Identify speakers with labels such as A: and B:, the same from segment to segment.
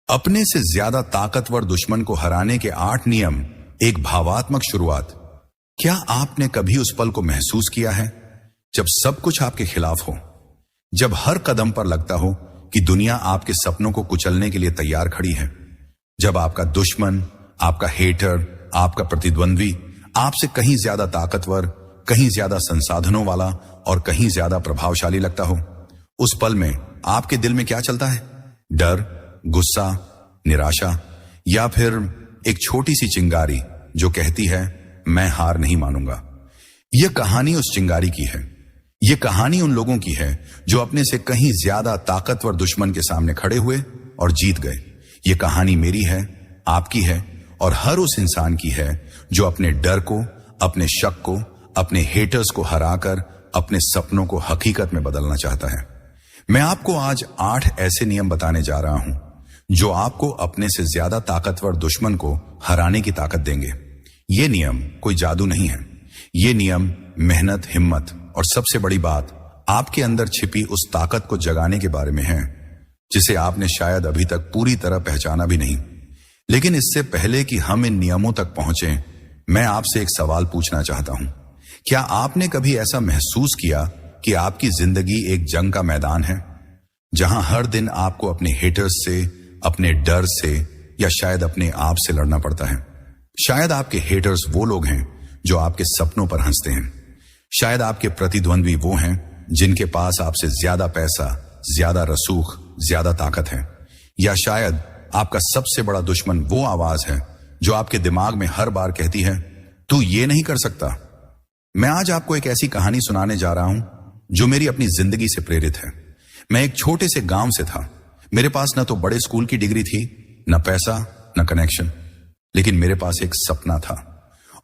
A: अपने से ज्यादा ताकतवर दुश्मन को हराने के 8 नियम, एक भावात्मक शुरुआत। क्या आपने कभी उस पल को महसूस किया है जब सब कुछ आपके खिलाफ हो, जब हर कदम पर लगता हो कि दुनिया आपके सपनों को कुचलने के लिए तैयार खड़ी है, जब आपका दुश्मन, आपका हेटर, आपका प्रतिद्वंद्वी आपसे कहीं ज्यादा ताकतवर, कहीं ज्यादा संसाधनों वाला और कहीं ज्यादा प्रभावशाली लगता हो? उस पल में आपके दिल में क्या चलता है? डर, गुस्सा, निराशा, या फिर एक छोटी सी चिंगारी जो कहती है मैं हार नहीं मानूंगा? यह कहानी उस चिंगारी की है। यह कहानी उन लोगों की है जो अपने से कहीं ज्यादा ताकतवर दुश्मन के सामने खड़े हुए और जीत गए। यह कहानी मेरी है, आपकी है और हर उस इंसान की है जो अपने डर को, अपने शक को, अपने हेटर्स को हराकर अपने सपनों को हकीकत में बदलना चाहता है। मैं आपको आज 8 ऐसे नियम बताने जा रहा हूं जो आपको अपने से ज्यादा ताकतवर दुश्मन को हराने की ताकत देंगे। ये नियम कोई जादू नहीं है। ये नियम मेहनत, हिम्मत और सबसे बड़ी बात, आपके अंदर छिपी उस ताकत को जगाने के बारे में है जिसे आपने शायद अभी तक पूरी तरह पहचाना भी नहीं। लेकिन इससे पहले कि हम इन नियमों तक पहुंचे, मैं आपसे एक सवाल पूछना चाहता हूं। क्या आपने कभी ऐसा महसूस किया कि आपकी जिंदगी एक जंग का मैदान है, जहां हर दिन आपको अपने हेटर्स से, अपने डर से या शायद अपने आप से लड़ना पड़ता है? शायद आपके हेटर्स वो लोग हैं जो आपके सपनों पर हंसते हैं। शायद आपके प्रतिद्वंद्वी वो हैं जिनके पास आपसे ज्यादा पैसा, ज्यादा रसूख, ज्यादा ताकत है। या शायद आपका सबसे बड़ा दुश्मन वो आवाज है जो आपके दिमाग में हर बार कहती है तू ये नहीं कर सकता। मैं आज आपको एक ऐसी कहानी सुनाने जा रहा हूं जो मेरी अपनी जिंदगी से प्रेरित है। मैं एक छोटे से गांव से था। मेरे पास न तो बड़े स्कूल की डिग्री थी, न पैसा, न कनेक्शन, लेकिन मेरे पास एक सपना था।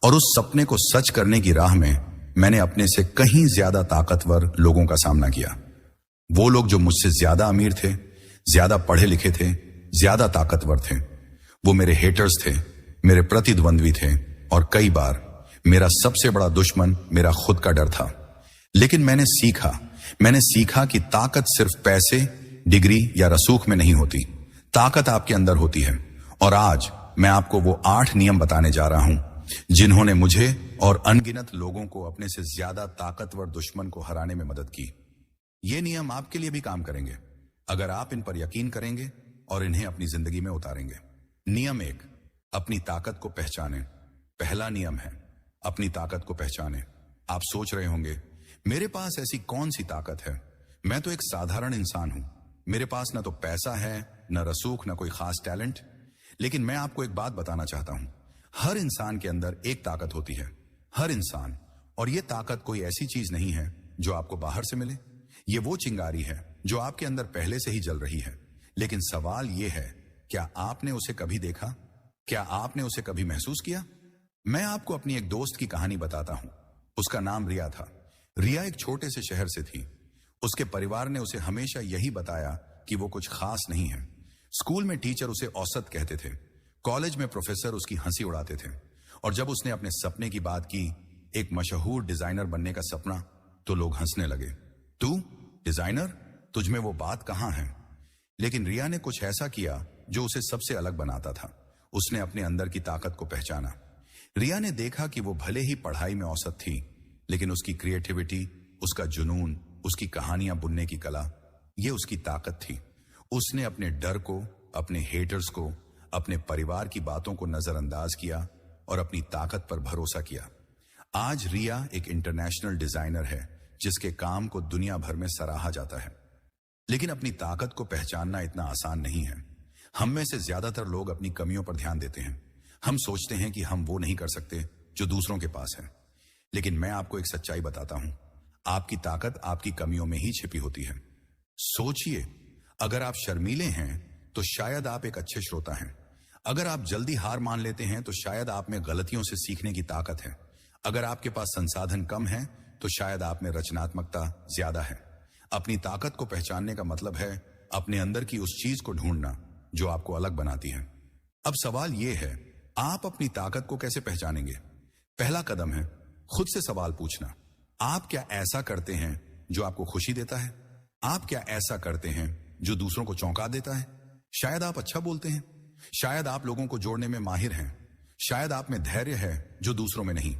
A: और उस सपने को सच करने की राह में मैंने अपने से कहीं ज्यादा ताकतवर लोगों का सामना किया। वो लोग जो मुझसे ज्यादा अमीर थे, ज्यादा पढ़े लिखे थे, ज्यादा ताकतवर थे। वो मेरे हेटर्स थे, मेरे प्रतिद्वंद्वी थे और कई बार मेरा सबसे बड़ा दुश्मन मेरा खुद का डर था। लेकिन मैंने सीखा कि ताकत सिर्फ पैसे, डिग्री या रसूख में नहीं होती। ताकत आपके अंदर होती है। और आज मैं आपको वो 8 नियम बताने जा रहा हूं जिन्होंने मुझे और अनगिनत लोगों को अपने से ज्यादा ताकतवर दुश्मन को हराने में मदद की। ये नियम आपके लिए भी काम करेंगे अगर आप इन पर यकीन करेंगे और इन्हें अपनी जिंदगी में उतारेंगे। नियम 1, अपनी ताकत को पहचानें। पहला नियम है अपनी ताकत को पहचानें। आप सोच रहे होंगे मेरे पास ऐसी कौन सी ताकत है? मैं तो एक साधारण इंसान हूं। मेरे पास न तो पैसा है, न रसूख, न कोई खास टैलेंट। लेकिन मैं आपको एक बात बताना चाहता हूं। हर इंसान के अंदर एक ताकत होती है, हर इंसान। और यह ताकत कोई ऐसी चीज नहीं है जो आपको बाहर से मिले। यह वो चिंगारी है जो आपके अंदर पहले से ही जल रही है। लेकिन सवाल यह है, क्या आपने उसे कभी देखा? क्या आपने उसे कभी महसूस किया? मैं आपको अपनी एक दोस्त की कहानी बताता हूं। उसका नाम रिया था। रिया एक छोटे से शहर से थी। उसके परिवार ने उसे हमेशा यही बताया कि वो कुछ खास नहीं है। स्कूल में टीचर उसे औसत कहते थे, कॉलेज में प्रोफेसर उसकी हंसी उड़ाते थे। और जब उसने अपने सपने की बात की, एक मशहूर डिजाइनर बनने का सपना, तो लोग हंसने लगे। तू डिजाइनर? तुझ में वो बात कहां है? लेकिन रिया ने कुछ ऐसा किया जो उसे सबसे अलग बनाता था। उसने अपने अंदर की ताकत को पहचाना। रिया ने देखा कि वो भले ही पढ़ाई में औसत थी, लेकिन उसकी क्रिएटिविटी, उसका जुनून, उसकी कहानियां बुनने की कला, ये उसकी ताकत थी। उसने अपने डर को, अपने हेटर्स को, अपने परिवार की बातों को नजरअंदाज किया और अपनी ताकत पर भरोसा किया। आज रिया एक इंटरनेशनल डिजाइनर है जिसके काम को दुनिया भर में सराहा जाता है। लेकिन अपनी ताकत को पहचानना इतना आसान नहीं है। हम में से ज्यादातर लोग अपनी कमियों पर ध्यान देते हैं। हम सोचते हैं कि हम वो नहीं कर सकते जो दूसरों के पास है। लेकिन मैं आपको एक सच्चाई बताता हूं, आपकी ताकत आपकी कमियों में ही छिपी होती है। सोचिए, अगर आप शर्मीले हैं तो शायद आप एक अच्छे श्रोता हैं। अगर आप जल्दी हार मान लेते हैं तो शायद आप में गलतियों से सीखने की ताकत है। अगर आपके पास संसाधन कम है तो शायद आप में रचनात्मकता ज्यादा है। अपनी ताकत को पहचानने का मतलब है अपने अंदर की उस चीज को ढूंढना जो आपको अलग बनाती है। अब सवाल यह है, आप अपनी ताकत को कैसे पहचानेंगे? पहला कदम है खुद से सवाल पूछना। आप क्या ऐसा करते हैं जो आपको खुशी देता है? आप क्या ऐसा करते हैं जो दूसरों को चौंका देता है? शायद आप अच्छा बोलते हैं, शायद आप लोगों को जोड़ने में माहिर हैं, शायद आप में धैर्य है जो दूसरों में नहीं।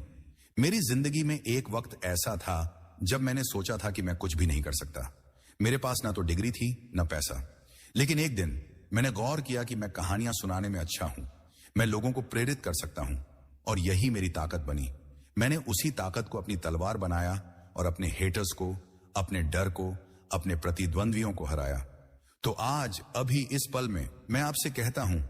A: मेरी जिंदगी में एक वक्त ऐसा था जब मैंने सोचा था कि मैं कुछ भी नहीं कर सकता। मेरे पास ना तो डिग्री थी ना पैसा। लेकिन एक दिन मैंने गौर किया कि मैं कहानियां सुनाने में अच्छा हूं, मैं लोगों को प्रेरित कर सकता हूं, और यही मेरी ताकत बनी। मैंने उसी ताकत को अपनी तलवार बनाया और अपने हेटर्स को, अपने डर को, अपने प्रतिद्वंद्वियों को हराया। तो आज अभी इस पल में मैं आपसे कहता हूं,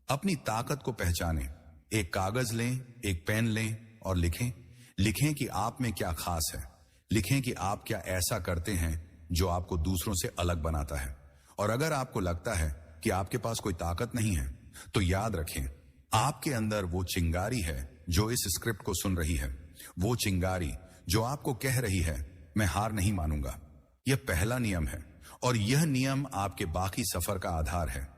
A: अपनी ताकत को पहचानें। एक कागज लें, एक पेन लें और लिखें। लिखें कि आप में क्या खास है। लिखें कि आप क्या ऐसा करते हैं जो आपको दूसरों से अलग बनाता है। और अगर आपको लगता है कि आपके पास कोई ताकत नहीं है, तो याद रखें, आपके अंदर वो चिंगारी है जो इस स्क्रिप्ट को सुन रही है। वो चिंगारी जो आपको कह रही है, मैं हार नहीं मानूंगा। यह पहला नियम है और यह नियम आपके बाकी सफर का आधार है।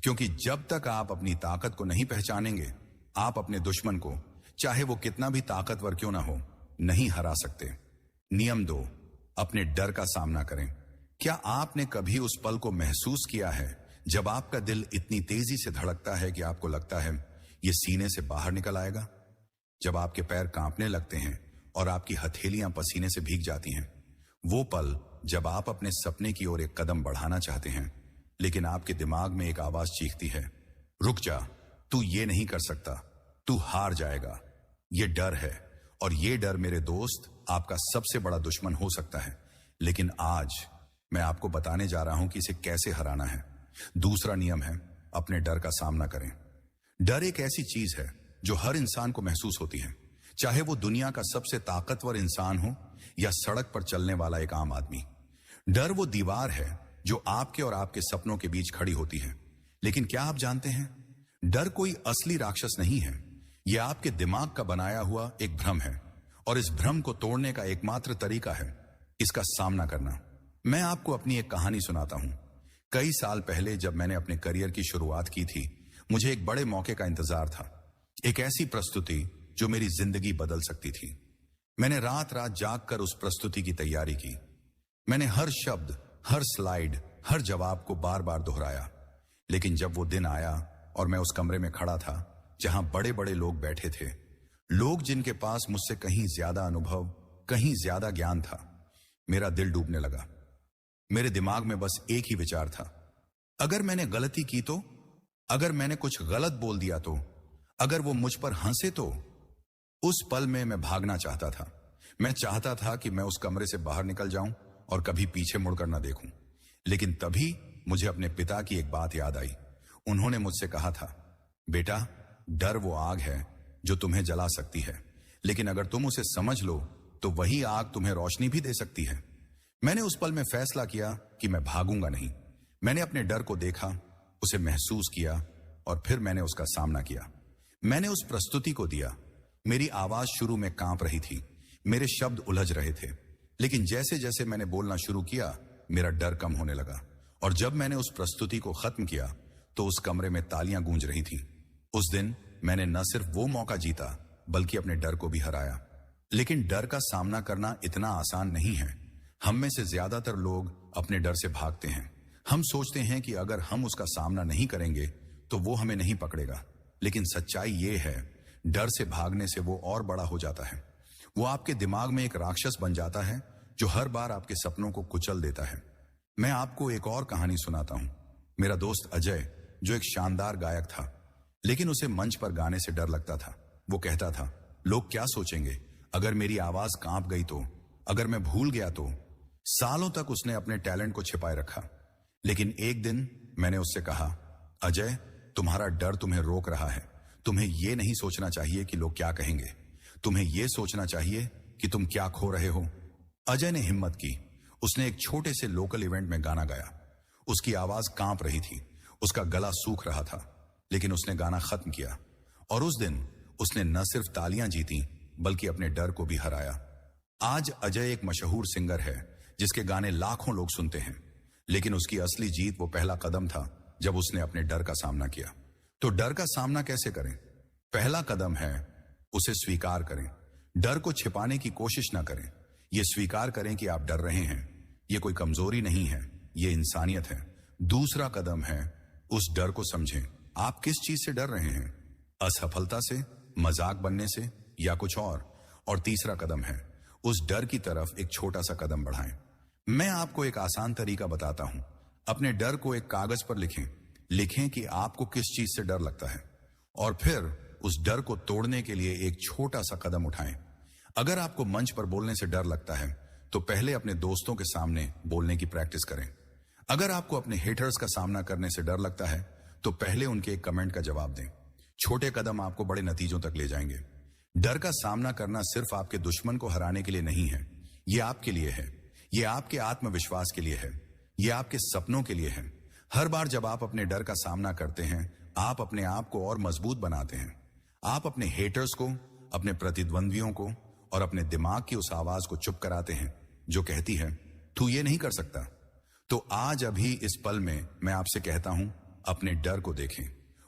A: क्योंकि जब तक आप अपनी ताकत को नहीं पहचानेंगे, आप अपने दुश्मन को, चाहे वो कितना भी ताकतवर क्यों ना हो, नहीं हरा सकते। नियम 2, अपने डर का सामना करें। क्या आपने कभी उस पल को महसूस किया है जब आपका दिल इतनी तेजी से धड़कता है कि आपको लगता है ये सीने से बाहर निकल आएगा? जब आपके पैर कांपने लगते हैं और आपकी हथेलियां पसीने से भीग जाती हैं? वो पल जब आप अपने सपने की ओर एक कदम बढ़ाना चाहते हैं, लेकिन आपके दिमाग में एक आवाज चीखती है, रुक जा, तू ये नहीं कर सकता, तू हार जाएगा। ये डर है, और ये डर मेरे दोस्त आपका सबसे बड़ा दुश्मन हो सकता है। लेकिन आज मैं आपको बताने जा रहा हूं कि इसे कैसे हराना है। दूसरा नियम है, अपने डर का सामना करें। डर एक ऐसी चीज है जो हर इंसान को महसूस होती है, चाहे वो दुनिया का सबसे ताकतवर इंसान हो या सड़क पर चलने वाला एक आम आदमी। डर वो दीवार है जो आपके और आपके सपनों के बीच खड़ी होती है। लेकिन क्या आप जानते हैं, डर कोई असली राक्षस नहीं है। यह आपके दिमाग का बनाया हुआ एक भ्रम है, और इस भ्रम को तोड़ने का एकमात्र तरीका है इसका सामना करना। मैं आपको अपनी एक कहानी सुनाता हूं। कई साल पहले जब मैंने अपने करियर की शुरुआत की थी, मुझे एक बड़े मौके का इंतजार था। एक ऐसी प्रस्तुति जो मेरी जिंदगी बदल सकती थी। मैंने रात रात जागकर उस प्रस्तुति की तैयारी की। मैंने हर शब्द, हर स्लाइड, हर जवाब को बार बार दोहराया। लेकिन जब वो दिन आया और मैं उस कमरे में खड़ा था जहां बड़े बड़े लोग बैठे थे, लोग जिनके पास मुझसे कहीं ज्यादा अनुभव, कहीं ज्यादा ज्ञान था, मेरा दिल डूबने लगा। मेरे दिमाग में बस एक ही विचार था, अगर मैंने गलती की तो, अगर मैंने कुछ गलत बोल दिया तो, अगर वो मुझ पर हंसे तो। उस पल में मैं भागना चाहता था। मैं चाहता था कि मैं उस कमरे से बाहर निकल जाऊं और कभी पीछे मुड़कर ना देखूं। लेकिन तभी मुझे अपने पिता की एक बात याद आई। उन्होंने मुझसे कहा था, बेटा, डर वो आग है जो तुम्हें जला सकती है, लेकिन अगर तुम उसे समझ लो तो वही आग तुम्हें रोशनी भी दे सकती है। मैंने उस पल में फैसला किया कि मैं भागूंगा नहीं। मैंने अपने डर को देखा, उसे महसूस किया, और फिर मैंने उसका सामना किया। मैंने उस प्रस्तुति को दिया। मेरी आवाज शुरू में कांप रही थी, मेरे शब्द उलझ रहे थे, लेकिन जैसे जैसे मैंने बोलना शुरू किया, मेरा डर कम होने लगा। और जब मैंने उस प्रस्तुति को खत्म किया तो उस कमरे में तालियां गूंज रही थी। उस दिन मैंने न सिर्फ वो मौका जीता, बल्कि अपने डर को भी हराया। लेकिन डर का सामना करना इतना आसान नहीं है। हम में से ज्यादातर लोग अपने डर से भागते हैं। हम सोचते हैं कि अगर हम उसका सामना नहीं करेंगे तो वो हमें नहीं पकड़ेगा। लेकिन सच्चाई ये है, डर से भागने से वो और बड़ा हो जाता है। वो आपके दिमाग में एक राक्षस बन जाता है जो हर बार आपके सपनों को कुचल देता है। मैं आपको एक और कहानी सुनाता हूं। मेरा दोस्त अजय, जो एक शानदार गायक था, लेकिन उसे मंच पर गाने से डर लगता था। वो कहता था, लोग क्या सोचेंगे, अगर मेरी आवाज कांप गई तो, अगर मैं भूल गया तो। सालों तक उसने अपने टैलेंट को छिपाए रखा। लेकिन एक दिन मैंने उससे कहा, अजय, तुम्हारा डर तुम्हें रोक रहा है। तुम्हें यह नहीं सोचना चाहिए कि लोग क्या कहेंगे, तुम्हें यह सोचना चाहिए कि तुम क्या खो रहे हो। अजय ने हिम्मत की। उसने एक छोटे से लोकल इवेंट में गाना गाया। उसकी आवाज कांप रही थी, उसका गला सूख रहा था, लेकिन उसने गाना खत्म किया। और उस दिन उसने न सिर्फ तालियां जीती, बल्कि अपने डर को भी हराया। आज अजय एक मशहूर सिंगर है जिसके गाने लाखों लोग सुनते हैं। लेकिन उसकी असली जीत वो पहला कदम था जब उसने अपने डर का सामना किया। तो डर का सामना कैसे करें? पहला कदम है उसे स्वीकार करें। डर को छिपाने की कोशिश ना करें। यह स्वीकार करें कि आप डर रहे हैं। यह कोई कमजोरी नहीं है, यह इंसानियत है। दूसरा कदम है उस डर को समझें। आप किस चीज से डर रहे हैं? असफलता से, मजाक बनने से, या कुछ और तीसरा कदम है उस डर की तरफ एक छोटा सा कदम बढ़ाएं। मैं आपको एक आसान तरीका बताता हूं। अपने डर को एक कागज पर लिखें कि आपको किस चीज से डर लगता है, और फिर उस डर को तोड़ने के लिए एक छोटा सा कदम उठाएं। अगर आपको मंच पर बोलने से डर लगता है तो पहले अपने दोस्तों के सामने बोलने की प्रैक्टिस करें। अगर आपको अपने हेटर्स का सामना करने से डर लगता है तो पहले उनके एक कमेंट का जवाब दें। छोटे कदम आपको बड़े नतीजों तक ले जाएंगे। डर का सामना करना सिर्फ आपके दुश्मन को हराने के लिए नहीं है, यह आपके लिए है, यह आपके आत्मविश्वास के लिए है, यह आपके सपनों के लिए है। हर बार जब आप अपने डर का सामना करते हैं, आप अपने आप को और मजबूत बनाते हैं। आप अपने हेटर्स को, अपने प्रतिद्वंद्वियों को और अपने दिमाग की उस आवाज को चुप कराते हैं जो कहती है तू ये नहीं कर सकता। तो आज अभी इस पल में मैं आपसे कहता हूं, अपने डर को देखें,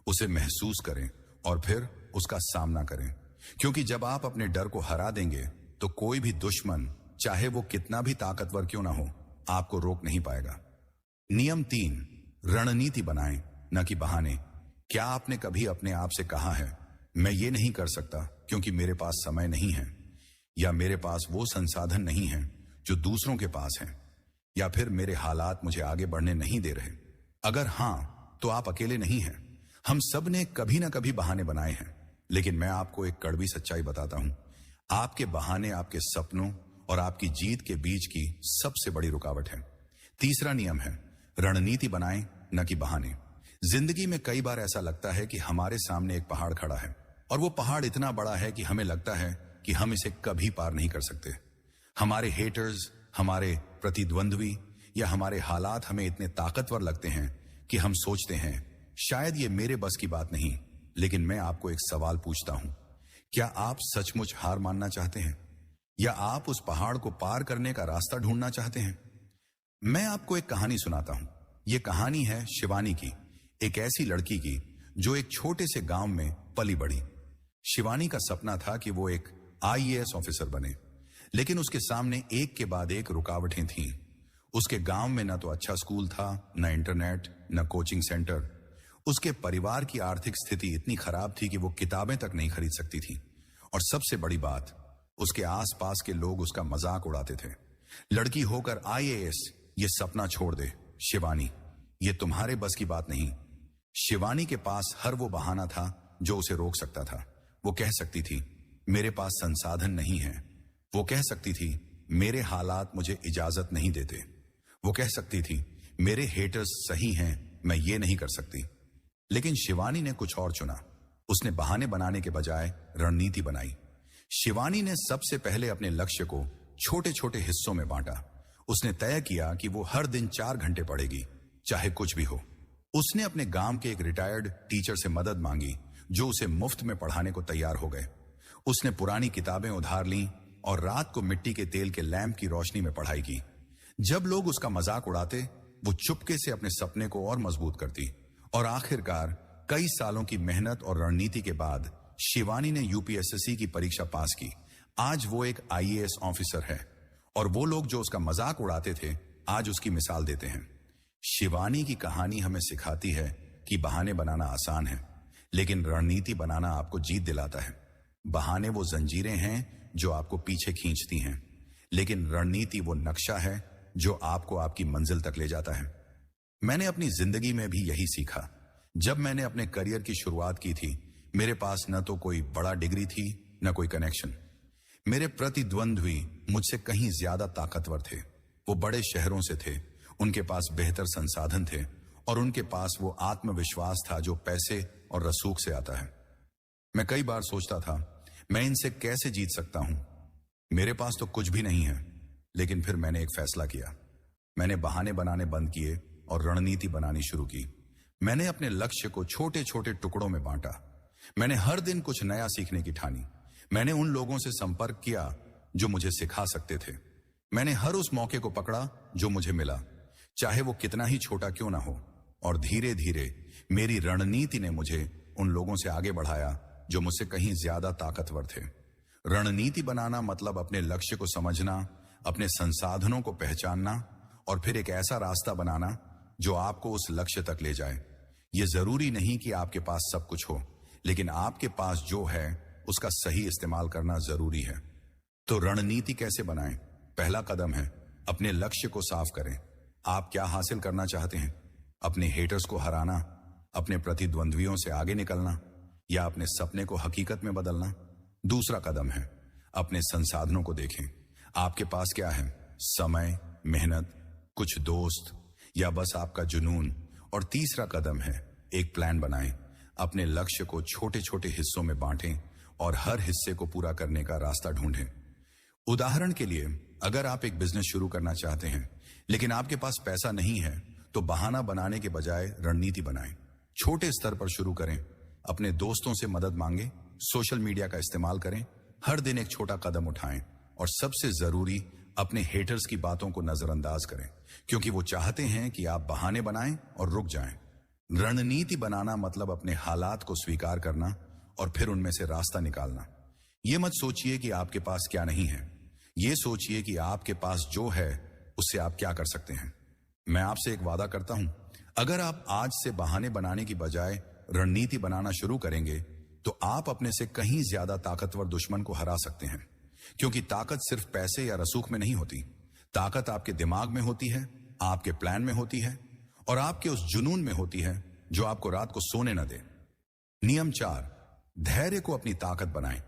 A: उसे महसूस करें और फिर उसका सामना करें। क्योंकि जब आप अपने डर को हरा देंगे तो कोई भी दुश्मन, चाहे वो कितना भी ताकतवर क्यों ना हो, आपको रोक नहीं पाएगा। नियम 3, रणनीति बनाएं, न कि बहाने। क्या आपने कभी अपने आप से कहा है मैं ये नहीं कर सकता क्योंकि मेरे पास समय नहीं है, या मेरे पास वो संसाधन नहीं है जो दूसरों के पास है, या फिर मेरे हालात मुझे आगे बढ़ने नहीं दे रहे? अगर हां, तो आप अकेले नहीं हैं। हम सब ने कभी ना कभी बहाने बनाए हैं, लेकिन मैं आपको एक कड़वी सच्चाई बताता हूं। आपके बहाने आपके सपनों और आपकी जीत के बीच की सबसे बड़ी रुकावट है। तीसरा नियम है, रणनीति बनाएं, न कि बहाने। जिंदगी में कई बार ऐसा लगता है कि हमारे सामने एक पहाड़ खड़ा है और वो पहाड़ इतना बड़ा है कि हमें लगता है कि हम इसे कभी पार नहीं कर सकते। हमारे हेटर्स, हमारे प्रतिद्वंद्वी या हमारे हालात हमें इतने ताकतवर लगते हैं कि हम सोचते हैं शायद ये मेरे बस की बात नहीं। लेकिन मैं आपको एक सवाल पूछता हूं, क्या आप सचमुच हार मानना चाहते हैं, या आप उस पहाड़ को पार करने का रास्ता ढूंढना चाहते हैं? मैं आपको एक कहानी सुनाता हूं। यह कहानी है शिवानी की, एक ऐसी लड़की की जो एक छोटे से गांव में पली बढ़ी। शिवानी का सपना था कि वो एक IAS ऑफिसर बने, लेकिन उसके सामने एक के बाद एक रुकावटें थीं। उसके गांव में न तो अच्छा स्कूल था, न इंटरनेट, न कोचिंग सेंटर। उसके परिवार की आर्थिक स्थिति इतनी खराब थी कि वो किताबें तक नहीं खरीद सकती थी। और सबसे बड़ी बात, उसके आसपास के लोग उसका मजाक उड़ाते थे। लड़की होकर IAS, ये सपना छोड़ दे शिवानी, ये तुम्हारे बस की बात नहीं। शिवानी के पास हर वो बहाना था जो उसे रोक सकता था। वो कह सकती थी मेरे पास संसाधन नहीं है। वो कह सकती थी मेरे हालात मुझे इजाजत नहीं देते। वो कह सकती थी मेरे हेटर्स सही हैं, मैं ये नहीं कर सकती। लेकिन शिवानी ने कुछ और चुना। उसने बहाने बनाने के बजाय रणनीति बनाई। शिवानी ने सबसे पहले अपने लक्ष्य को छोटे छोटे हिस्सों में बांटा। उसने तय किया कि वो हर दिन 4 घंटे पढ़ेगी, चाहे कुछ भी हो। उसने अपने गांव के एक रिटायर्ड टीचर से मदद मांगी जो उसे मुफ्त में पढ़ाने को तैयार हो गए। उसने पुरानी किताबें उधार लीं और रात को मिट्टी के तेल के लैंप की रोशनी में पढ़ाई की। जब लोग उसका मजाक उड़ाते, वो चुपके से अपने सपने को और मजबूत करती। और आखिरकार कई सालों की मेहनत और रणनीति के बाद शिवानी ने UPSSC की परीक्षा पास की। आज वो एक IAS ऑफिसर है और वो लोग जो उसका मजाक उड़ाते थे आज उसकी मिसाल देते हैं। शिवानी की कहानी हमें सिखाती है कि बहाने बनाना आसान है, लेकिन रणनीति बनाना आपको जीत दिलाता है। बहाने वो जंजीरें हैं जो आपको पीछे खींचती हैं, लेकिन रणनीति वो नक्शा है जो आपको आपकी मंजिल तक ले जाता है। मैंने अपनी जिंदगी में भी यही सीखा। जब मैंने अपने करियर की शुरुआत की थी, मेरे पास न तो कोई बड़ा डिग्री थी, न कोई कनेक्शन। मेरे प्रतिद्वंद्वी मुझसे कहीं ज्यादा ताकतवर थे। वो बड़े शहरों से थे, उनके पास बेहतर संसाधन थे और उनके पास वो आत्मविश्वास था जो पैसे और रसूख से आता है। मैं कई बार सोचता था मैं इनसे कैसे जीत सकता हूं, मेरे पास तो कुछ भी नहीं है। लेकिन फिर मैंने एक फैसला किया। मैंने बहाने बनाने बंद किए और रणनीति बनानी शुरू की। मैंने अपने लक्ष्य को छोटे छोटे टुकड़ों में बांटा। मैंने हर दिन कुछ नया सीखने की ठानी। मैंने उन लोगों से संपर्क किया जो मुझे सिखा सकते थे। मैंने हर उस मौके को पकड़ा जो मुझे मिला, चाहे वो कितना ही छोटा क्यों ना हो। और धीरे धीरे मेरी रणनीति ने मुझे उन लोगों से आगे बढ़ाया जो मुझसे कहीं ज्यादा ताकतवर थे। रणनीति बनाना मतलब अपने लक्ष्य को समझना, अपने संसाधनों को पहचानना और फिर एक ऐसा रास्ता बनाना जो आपको उस लक्ष्य तक ले जाए। यह जरूरी नहीं कि आपके पास सब कुछ हो, लेकिन आपके पास जो है उसका सही इस्तेमाल करना जरूरी है। तो रणनीति कैसे बनाएं? पहला कदम है अपने लक्ष्य को साफ करें। आप क्या हासिल करना चाहते हैं? अपने हेटर्स को हराना, अपने प्रतिद्वंद्वियों से आगे निकलना, या अपने सपने को हकीकत में बदलना? दूसरा कदम है अपने संसाधनों को देखें। आपके पास क्या है? समय, मेहनत, कुछ दोस्त, या बस आपका जुनून? और तीसरा कदम है एक प्लान बनाएं। अपने लक्ष्य को छोटे छोटे हिस्सों में बांटें और हर हिस्से को पूरा करने का रास्ता ढूंढें। उदाहरण के लिए, अगर आप एक बिजनेस शुरू करना चाहते हैं लेकिन आपके पास पैसा नहीं है, तो बहाना बनाने के बजाय रणनीति बनाएं। छोटे स्तर पर शुरू करें, अपने दोस्तों से मदद मांगें, सोशल मीडिया का इस्तेमाल करें, हर दिन एक छोटा कदम उठाएं, और सबसे जरूरी अपने हेटर्स की बातों को नजरअंदाज करें, क्योंकि वो चाहते हैं कि आप बहाने बनाएं और रुक जाएं। रणनीति बनाना मतलब अपने हालात को स्वीकार करना और फिर उनमें से रास्ता निकालना। यह मत सोचिए कि आपके पास क्या नहीं है, यह सोचिए कि आपके पास जो है उससे आप क्या कर सकते हैं। मैं आपसे एक वादा करता हूं, अगर आप आज से बहाने बनाने की बजाय रणनीति बनाना शुरू करेंगे तो आप अपने से कहीं ज्यादा ताकतवर दुश्मन को हरा सकते हैं। क्योंकि ताकत सिर्फ पैसे या रसूख में नहीं होती, ताकत आपके दिमाग में होती है, आपके प्लान में होती है, और आपके उस जुनून में होती है जो आपको रात को सोने न दे। नियम 4, धैर्य को अपनी ताकत बनाएं।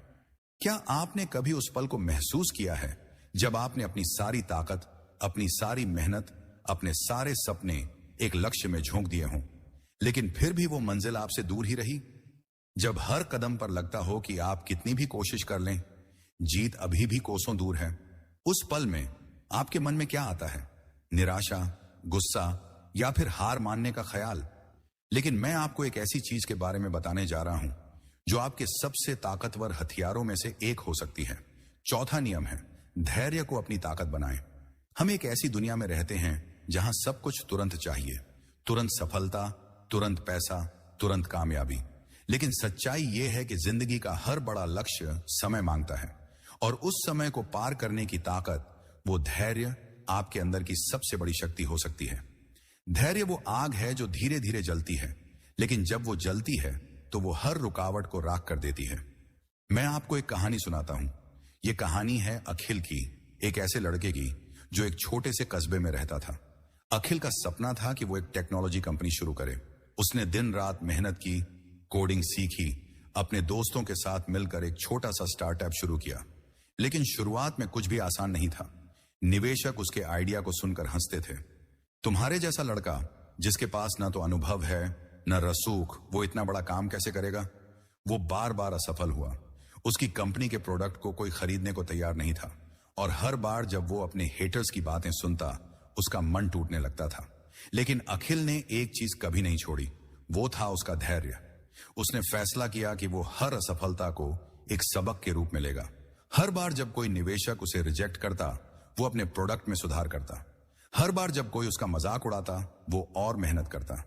A: क्या आपने कभी उस पल को महसूस किया है जब आपने अपनी सारी ताकत, अपनी सारी मेहनत, अपने सारे सपने एक लक्ष्य में झोंक दिए हों, लेकिन फिर भी वो मंजिल आपसे दूर ही रही? जब हर कदम पर लगता हो कि आप कितनी भी कोशिश कर लें, जीत अभी भी कोसों दूर है, उस पल में आपके मन में क्या आता है? निराशा, गुस्सा, या फिर हार मानने का ख्याल? लेकिन मैं आपको एक ऐसी चीज के बारे में बताने जा रहा हूं जो आपके सबसे ताकतवर हथियारों में से एक हो सकती है। चौथा नियम है धैर्य को अपनी ताकत बनाएं। हम एक ऐसी दुनिया में रहते हैं जहां सब कुछ तुरंत चाहिए, तुरंत सफलता, तुरंत पैसा, तुरंत कामयाबी। लेकिन सच्चाई यह है कि जिंदगी का हर बड़ा लक्ष्य समय मांगता है, और उस समय को पार करने की ताकत, वो धैर्य, आपके अंदर की सबसे बड़ी शक्ति हो सकती है। धैर्य वो आग है जो धीरे धीरे जलती है, लेकिन जब वो जलती है तो वो हर रुकावट को राख कर देती है। मैं आपको एक कहानी सुनाता हूं। ये कहानी है अखिल की, एक ऐसे लड़के की जो एक छोटे से कस्बे में रहता था। अखिल का सपना था कि वो एक टेक्नोलॉजी कंपनी शुरू करे। उसने दिन रात मेहनत की, कोडिंग सीखी, अपने दोस्तों के साथ मिलकर एक छोटा सा स्टार्टअप शुरू किया। लेकिन शुरुआत में कुछ भी आसान नहीं था। निवेशक उसके आइडिया को सुनकर हंसते थे। तुम्हारे जैसा लड़का जिसके पास ना तो अनुभव है न रसूख, वो इतना बड़ा काम कैसे करेगा? वो बार बार असफल हुआ। उसकी कंपनी के प्रोडक्ट को कोई खरीदने को तैयार नहीं था, और हर बार जब वो अपने हेटर्स की बातें सुनता, उसका मन टूटने लगता था। लेकिन अखिल ने एक चीज कभी नहीं छोड़ी, वो था उसका धैर्य। उसने फैसला किया कि वो हर असफलता को एक सबक के रूप में लेगा। हर बार जब कोई निवेशक उसे रिजेक्ट करता, वो अपने प्रोडक्ट में सुधार करता। हर बार जब कोई उसका मजाक उड़ाता, वो और मेहनत करता।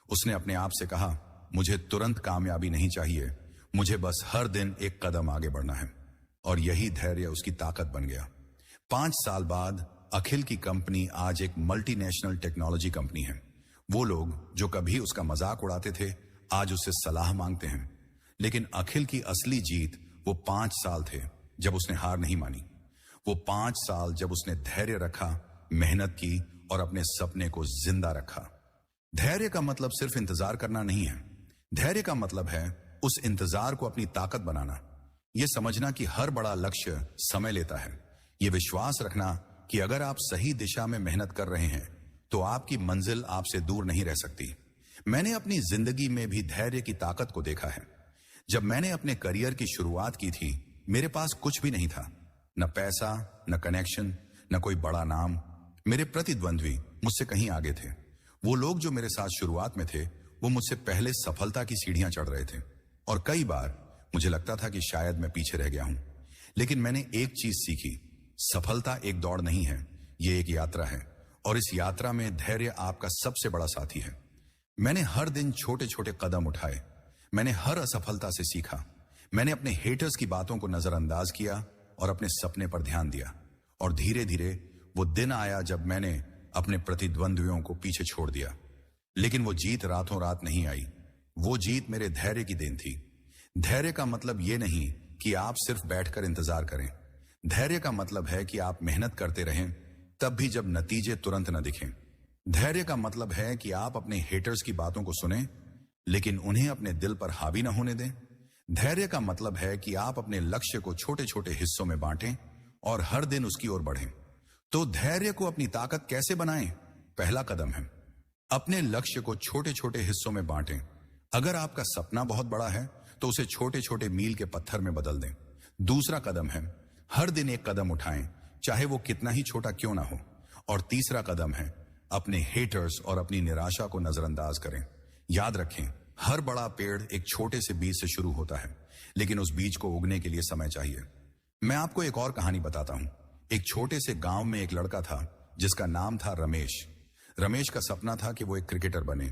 A: उसने अपने आप से कहा, मुझे तुरंत कामयाबी नहीं चाहिए, मुझे बस हर दिन एक कदम आगे बढ़ना है। और यही धैर्य उसकी ताकत बन गया। 5 साल बाद अखिल की कंपनी आज एक मल्टीनेशनल टेक्नोलॉजी कंपनी है। वो लोग जो कभी उसका मजाक उड़ाते थे, आज उससे सलाह मांगते हैं। लेकिन अखिल की असली जीत वो 5 साल थे जब उसने हार नहीं मानी। वो 5 साल जब उसने धैर्य रखा, मेहनत की और अपने सपने को जिंदा रखा। धैर्य का मतलब सिर्फ इंतजार करना नहीं है। धैर्य का मतलब है उस इंतजार को अपनी ताकत बनाना। यह समझना कि हर बड़ा लक्ष्य समय लेता है। यह विश्वास रखना कि अगर आप सही दिशा में मेहनत कर रहे हैं तो आपकी मंजिल आपसे दूर नहीं रह सकती। मैंने अपनी जिंदगी में भी धैर्य की ताकत को देखा है। जब मैंने अपने करियर की शुरुआत की थी, मेरे पास कुछ भी नहीं था, न पैसा, न कनेक्शन, न कोई बड़ा नाम। मेरे प्रतिद्वंद्वी मुझसे कहीं आगे थे। वो लोग जो मेरे साथ शुरुआत में थे, वो मुझसे पहले सफलता की सीढ़ियां चढ़ रहे थे, और कई बार मुझे लगता था कि शायद मैं पीछे रह गया हूं। लेकिन मैंने एक चीज सीखी, सफलता एक दौड़ नहीं है, ये एक यात्रा है, और इस यात्रा में धैर्य आपका सबसे बड़ा साथी है। मैंने हर दिन छोटे छोटे कदम उठाए, मैंने हर असफलता से सीखा, मैंने अपने हेटर्स की बातों को नजरअंदाज किया और अपने सपने पर ध्यान दिया। और धीरे धीरे वो दिन आया जब मैंने अपने प्रतिद्वंद्वियों को पीछे छोड़ दिया। लेकिन वो जीत रातों रात नहीं आई। वो जीत मेरे धैर्य की देन थी। धैर्य का मतलब ये नहीं कि आप सिर्फ बैठकर इंतजार करें। धैर्य का मतलब है कि आप मेहनत करते रहें, तब भी जब नतीजे तुरंत न दिखें। धैर्य का मतलब है कि आप अपने हेटर्स की बातों को सुनें, लेकिन उन्हें अपने दिल पर हावी न होने दें। धैर्य का मतलब है कि आप अपने लक्ष्य को छोटे छोटे हिस्सों में बांटें और हर दिन उसकी ओर बढ़ें। तो धैर्य को अपनी ताकत कैसे बनाएं? पहला कदम है अपने लक्ष्य को छोटे छोटे हिस्सों में बांटें। अगर आपका सपना बहुत बड़ा है तो उसे छोटे छोटे मील के पत्थर में बदल दें। दूसरा कदम है हर दिन एक कदम उठाएं, चाहे वो कितना ही छोटा क्यों ना हो। और तीसरा कदम है अपने हेटर्स और अपनी निराशा को नजरअंदाज करें। याद रखें, हर बड़ा पेड़ एक छोटे से बीज से शुरू होता है, लेकिन उस बीज को उगने के लिए समय चाहिए। मैं आपको एक और कहानी बताता हूं। एक छोटे से गांव में एक लड़का था जिसका नाम था रमेश। रमेश का सपना था कि वो एक क्रिकेटर बने,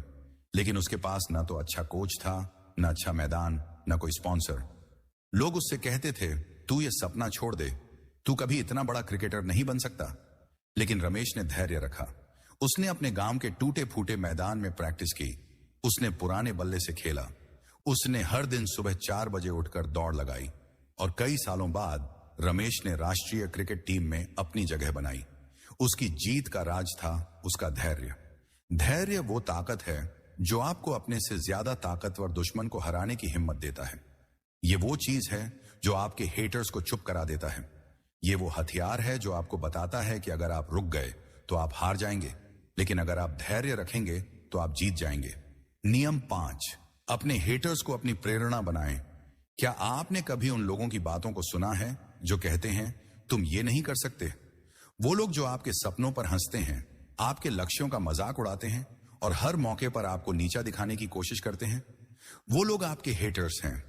A: लेकिन उसके पास ना तो अच्छा कोच था, ना अच्छा मैदान, ना कोई स्पॉन्सर। लोग उससे कहते थे, तू ये सपना छोड़ दे, तू कभी इतना बड़ा क्रिकेटर नहीं बन सकता। लेकिन रमेश ने धैर्य रखा। उसने अपने गांव के टूटे फूटे मैदान में प्रैक्टिस की। उसने पुराने बल्ले से खेला। उसने हर दिन सुबह 4 बजे उठकर दौड़ लगाई और कई सालों बाद रमेश ने राष्ट्रीय क्रिकेट टीम में अपनी जगह बनाई। उसकी जीत का राज था उसका धैर्य। धैर्य वो ताकत है जो आपको अपने से ज्यादा ताकतवर दुश्मन को हराने की हिम्मत देता है। ये वो चीज है जो आपके हेटर्स को चुप करा देता है। ये वो हथियार है जो आपको बताता है कि अगर आप रुक गए तो आप हार जाएंगे, लेकिन अगर आप धैर्य रखेंगे तो आप जीत जाएंगे। नियम 5, अपने हेटर्स को अपनी प्रेरणा बनाएं। क्या आपने कभी उन लोगों की बातों को सुना है जो कहते हैं तुम ये नहीं कर सकते? वो लोग जो आपके सपनों पर हंसते हैं, आपके लक्ष्यों का मजाक उड़ाते हैं और हर मौके पर आपको नीचा दिखाने की कोशिश करते हैं। वो लोग आपके हेटर्स हैं,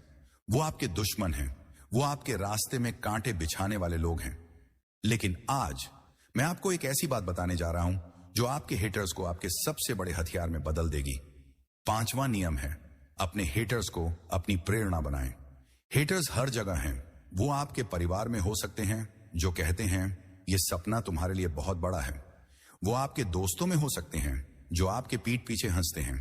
A: वो आपके दुश्मन हैं, वो आपके रास्ते में कांटे बिछाने वाले लोग हैं। लेकिन आज मैं आपको एक ऐसी बात बताने जा रहा हूं जो आपके हेटर्स को आपके सबसे बड़े हथियार में बदल देगी। 5वां नियम है अपने हेटर्स को अपनी प्रेरणा बनाएं। हेटर्स हर जगह हैं। वो आपके परिवार में हो सकते हैं जो कहते हैं ये सपना तुम्हारे लिए बहुत बड़ा है। वो आपके दोस्तों में हो सकते हैं जो आपके पीठ पीछे हंसते हैं।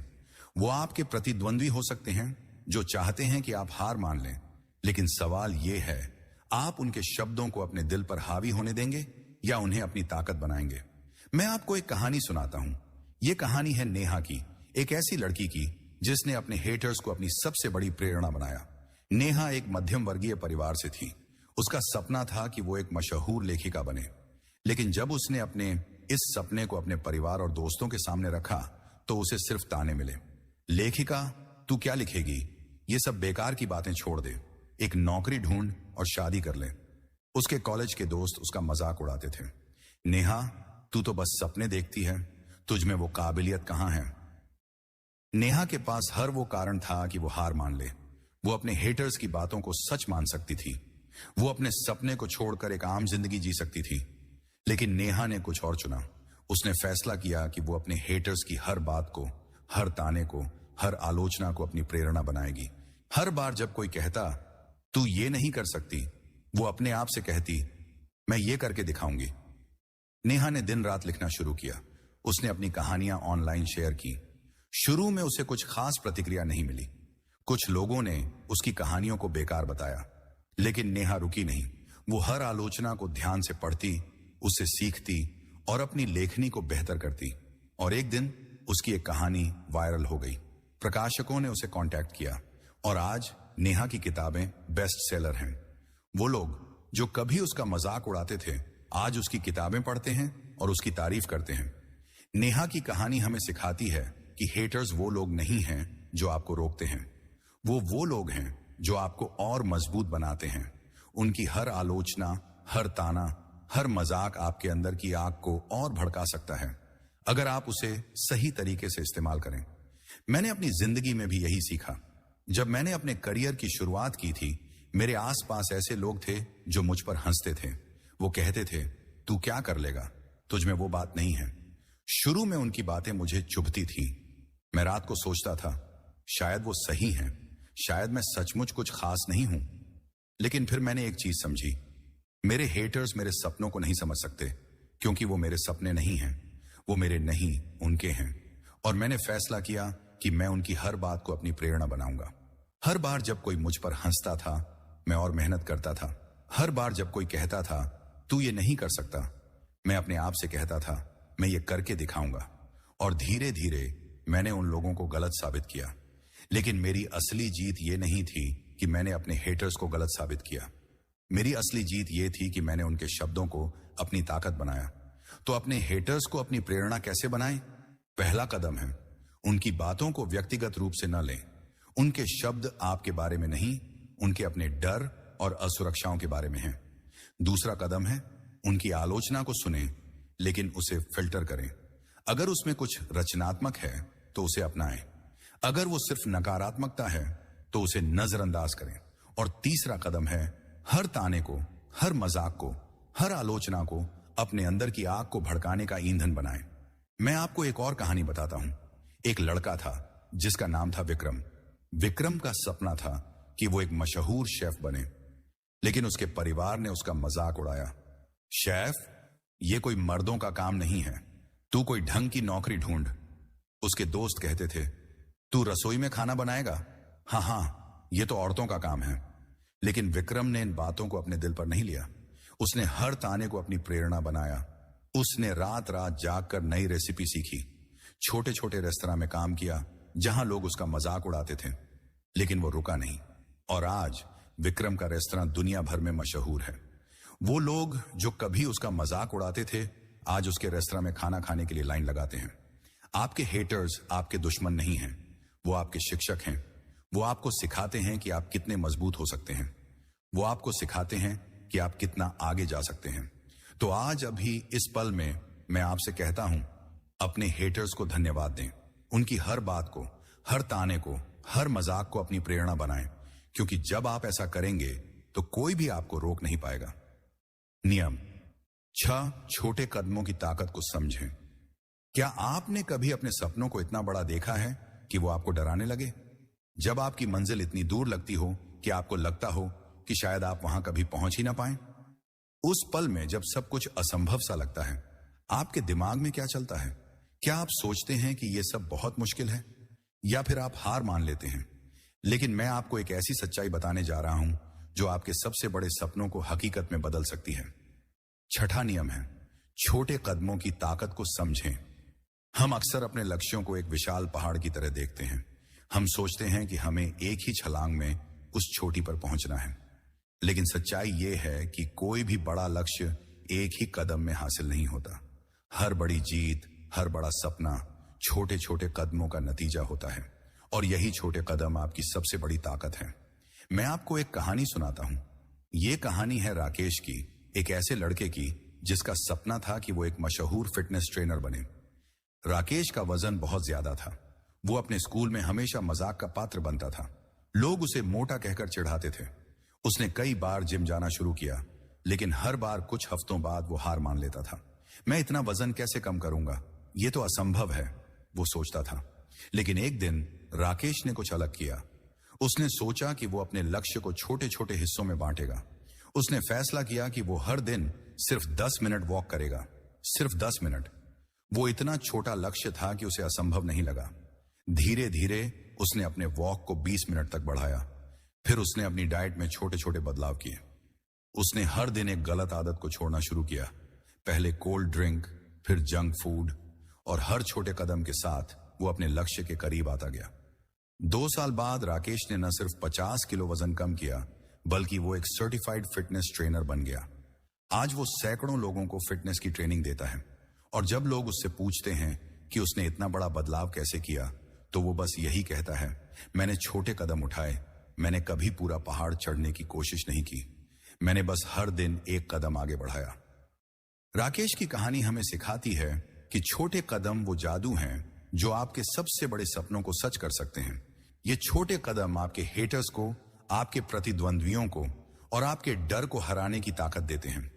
A: वो आपके प्रतिद्वंद्वी हो सकते हैं जो चाहते हैं कि आप हार मान लें। लेकिन सवाल यह है, आप उनके शब्दों को अपने दिल पर हावी होने देंगे या उन्हें अपनी ताकत बनाएंगे? मैं आपको एक कहानी सुनाता हूं। यह कहानी है नेहा की, एक ऐसी लड़की की जिसने अपने हेटर्स को अपनी सबसे बड़ी प्रेरणा बनाया। नेहा एक मध्यम वर्गीय परिवार से थी। उसका सपना था कि वो एक मशहूर लेखिका बने। लेकिन जब उसने अपने इस सपने को अपने परिवार और दोस्तों के सामने रखा तो उसे सिर्फ ताने मिले। लेखिका, तू क्या लिखेगी? ये सब बेकार की बातें छोड़ दे, एक नौकरी ढूंढ और शादी कर ले। उसके कॉलेज के दोस्त उसका मजाक उड़ाते थे। नेहा, तू तो बस सपने देखती है, तुझ में वो काबिलियत कहां है? नेहा के पास हर वो कारण था कि वो हार मान ले। वो अपने हेटर्स की बातों को सच मान सकती थी। वो अपने सपने को छोड़कर एक आम जिंदगी जी सकती थी। लेकिन नेहा ने कुछ और चुना। उसने फैसला किया कि वो अपने हेटर्स की हर बात को, हर ताने को, हर आलोचना को अपनी प्रेरणा बनाएगी। हर बार जब कोई कहता तू ये नहीं कर सकती, वो अपने आप से कहती मैं ये करके दिखाऊंगी। नेहा ने दिन रात लिखना शुरू किया। उसने अपनी कहानियां ऑनलाइन शेयर की। शुरू में उसे कुछ खास प्रतिक्रिया नहीं मिली। कुछ लोगों ने उसकी कहानियों को बेकार बताया, लेकिन नेहा रुकी नहीं। वो हर आलोचना को ध्यान से पढ़ती, उससे सीखती और अपनी लेखनी को बेहतर करती। और एक दिन उसकी एक कहानी वायरल हो गई। प्रकाशकों ने उसे कांटेक्ट किया और आज नेहा की किताबें बेस्ट सेलर हैं। वो लोग जो कभी उसका मजाक उड़ाते थे आज उसकी किताबें पढ़ते हैं और उसकी तारीफ करते हैं। नेहा की कहानी हमें सिखाती है कि हेटर्स वो लोग नहीं हैं जो आपको रोकते हैं। वो लोग हैं जो आपको और मजबूत बनाते हैं। उनकी हर आलोचना, हर ताना, हर मजाक आपके अंदर की आग को और भड़का सकता है, अगर आप उसे सही तरीके से इस्तेमाल करें। मैंने अपनी जिंदगी में भी यही सीखा। जब मैंने अपने करियर की शुरुआत की थी, मेरे आसपास ऐसे लोग थे जो मुझ पर हंसते थे। वो कहते थे तू क्या कर लेगा, तुझ में वो बात नहीं है। शुरू में उनकी बातें मुझे चुभती थी। मैं रात को सोचता था शायद वो सही हैं, शायद मैं सचमुच कुछ खास नहीं हूं। लेकिन फिर मैंने एक चीज समझी, मेरे हेटर्स मेरे सपनों को नहीं समझ सकते, क्योंकि वो मेरे सपने नहीं हैं, वो मेरे नहीं उनके हैं। और मैंने फैसला किया कि मैं उनकी हर बात को अपनी प्रेरणा बनाऊंगा। हर बार जब कोई मुझ पर हंसता था, मैं और मेहनत करता था। हर बार जब कोई कहता था तू ये नहीं कर सकता, मैं अपने आप से कहता था मैं ये करके दिखाऊंगा। और धीरे धीरे मैंने उन लोगों को गलत साबित किया। लेकिन मेरी असली जीत ये नहीं थी कि मैंने अपने हेटर्स को गलत साबित किया। मेरी असली जीत ये थी कि मैंने उनके शब्दों को अपनी ताकत बनाया। तो अपने हेटर्स को अपनी प्रेरणा कैसे बनाएं? पहला कदम है, उनकी बातों को व्यक्तिगत रूप से न लें। उनके शब्द आपके बारे में नहीं, उनके अपने डर और असुरक्षाओं के बारे में हैं। दूसरा कदम है, उनकी आलोचना को सुनें, लेकिन उसे फिल्टर करें। अगर उसमें कुछ रचनात्मक है तो उसे अपनाएं। अगर वो सिर्फ नकारात्मकता है तो उसे नजरअंदाज करें। और तीसरा कदम है, हर ताने को, हर मजाक को, हर आलोचना को अपने अंदर की आग को भड़काने का ईंधन बनाएं। मैं आपको एक और कहानी बताता हूं। एक लड़का था जिसका नाम था विक्रम। विक्रम का सपना था कि वो एक मशहूर शेफ बने, लेकिन उसके परिवार ने उसका मजाक उड़ाया। शेफ, ये कोई मर्दों का काम नहीं है, तू कोई ढंग की नौकरी ढूंढ। उसके दोस्त कहते थे तू रसोई में खाना बनाएगा? हाँ हाँ, ये तो औरतों का काम है। लेकिन विक्रम ने इन बातों को अपने दिल पर नहीं लिया। उसने हर ताने को अपनी प्रेरणा बनाया। उसने रात रात जागकर नई रेसिपी सीखी, छोटे छोटे रेस्तरां में काम किया जहां लोग उसका मजाक उड़ाते थे, लेकिन वो रुका नहीं। और आज विक्रम का रेस्तरां दुनिया भर में मशहूर है। वो लोग जो कभी उसका मजाक उड़ाते थे, आज उसके रेस्तरां में खाना खाने के लिए लाइन लगाते हैं। आपके हेटर्स आपके दुश्मन नहीं हैं, वो आपके शिक्षक हैं। वो आपको सिखाते हैं कि आप कितने मजबूत हो सकते हैं। वो आपको सिखाते हैं कि आप कितना आगे जा सकते हैं। तो आज अभी इस पल में मैं आपसे कहता हूं, अपने हेटर्स को धन्यवाद दें। उनकी हर बात को, हर ताने को, हर मजाक को अपनी प्रेरणा बनाएं, क्योंकि जब आप ऐसा करेंगे तो कोई भी आपको रोक नहीं पाएगा। नियम 6, छोटे कदमों की ताकत को समझें। क्या आपने कभी अपने सपनों को इतना बड़ा देखा है कि वो आपको डराने लगे? जब आपकी मंजिल इतनी दूर लगती हो कि आपको लगता हो कि शायद आप वहां कभी पहुंच ही ना पाए। उस पल में जब सब कुछ असंभव सा लगता है, आपके दिमाग में क्या चलता है? क्या आप सोचते हैं कि यह सब बहुत मुश्किल है, या फिर आप हार मान लेते हैं? लेकिन मैं आपको एक ऐसी सच्चाई बताने जा रहा हूं जो आपके सबसे बड़े सपनों को हकीकत में बदल सकती है। छठा नियम है, छोटे कदमों की ताकत को समझें। हम अक्सर अपने लक्ष्यों को एक विशाल पहाड़ की तरह देखते हैं। हम सोचते हैं कि हमें एक ही छलांग में उस चोटी पर पहुंचना है, लेकिन सच्चाई यह है कि कोई भी बड़ा लक्ष्य एक ही कदम में हासिल नहीं होता। हर बड़ी जीत, हर बड़ा सपना छोटे छोटे कदमों का नतीजा होता है, और यही छोटे कदम आपकी सबसे बड़ी ताकत है। मैं आपको एक कहानी सुनाता हूं। यह कहानी है राकेश की, एक ऐसे लड़के की जिसका सपना था कि वो एक मशहूर फिटनेस ट्रेनर बने। राकेश का वजन बहुत ज्यादा था। वो अपने स्कूल में हमेशा मजाक का पात्र बनता था। लोग उसे मोटा कहकर चिढ़ाते थे। उसने कई बार जिम जाना शुरू किया, लेकिन हर बार कुछ हफ्तों बाद वो हार मान लेता था। मैं इतना वजन कैसे कम करूंगा, ये तो असंभव है, वो सोचता था। लेकिन एक दिन राकेश ने कुछ अलग किया। उसने सोचा कि वो अपने लक्ष्य को छोटे छोटे हिस्सों में बांटेगा। उसने फैसला किया कि वो हर दिन सिर्फ 10 मिनट वॉक करेगा, सिर्फ 10 मिनट। वो इतना छोटा लक्ष्य था कि उसे असंभव नहीं लगा। धीरे धीरे उसने अपने वॉक को 20 मिनट तक बढ़ाया। फिर उसने अपनी डाइट में छोटे छोटे बदलाव किए। उसने हर दिन एक गलत आदत को छोड़ना शुरू किया, पहले कोल्ड ड्रिंक, फिर जंक फूड, और हर छोटे कदम के साथ वो अपने लक्ष्य के करीब आता गया। 2 साल बाद राकेश ने न सिर्फ 50 किलो वजन कम किया, बल्कि वो एक सर्टिफाइड फिटनेस ट्रेनर बन गया। आज वो सैकड़ों लोगों को फिटनेस की ट्रेनिंग देता है, और जब लोग उससे पूछते हैं कि उसने इतना बड़ा बदलाव कैसे किया, तो वो बस यही कहता है, मैंने छोटे कदम उठाए, मैंने कभी पूरा पहाड़ चढ़ने की कोशिश नहीं की, मैंने बस हर दिन एक कदम आगे बढ़ाया। राकेश की कहानी हमें सिखाती है कि छोटे कदम वो जादू हैं जो आपके सबसे बड़े सपनों को सच कर सकते हैं। ये छोटे कदम आपके हेटर्स को, आपके प्रतिद्वंद्वियों को और आपके डर को हराने की ताकत देते हैं।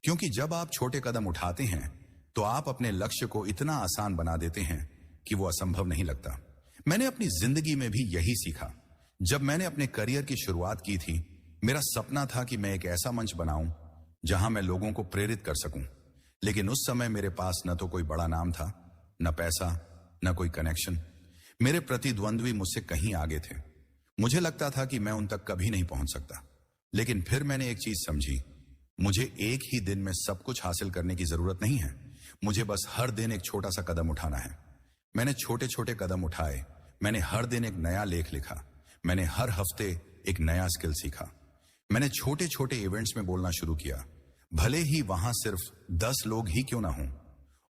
A: क्योंकि जब आप छोटे कदम उठाते हैं तो आप अपने लक्ष्य को इतना आसान बना देते हैं कि वो असंभव नहीं लगता। मैंने अपनी जिंदगी में भी यही सीखा। जब मैंने अपने करियर की शुरुआत की थी, मेरा सपना था कि मैं एक ऐसा मंच बनाऊं जहां मैं लोगों को प्रेरित कर सकूं। लेकिन उस समय मेरे पास न तो कोई बड़ा नाम था, न पैसा, न कोई कनेक्शन। मेरे प्रतिद्वंद्वी मुझसे कहीं आगे थे। मुझे लगता था कि मैं उन तक कभी नहीं पहुंच सकता। लेकिन फिर मैंने एक चीज समझी, मुझे एक ही दिन में सब कुछ हासिल करने की जरूरत नहीं है। मुझे बस हर दिन एक छोटा सा कदम उठाना है। मैंने छोटे छोटे कदम उठाए। मैंने हर दिन एक नया लेख लिखा। मैंने हर हफ्ते एक नया स्किल सीखा। मैंने छोटे छोटे इवेंट्स में बोलना शुरू किया, भले ही वहां सिर्फ 10 लोग ही क्यों ना हों।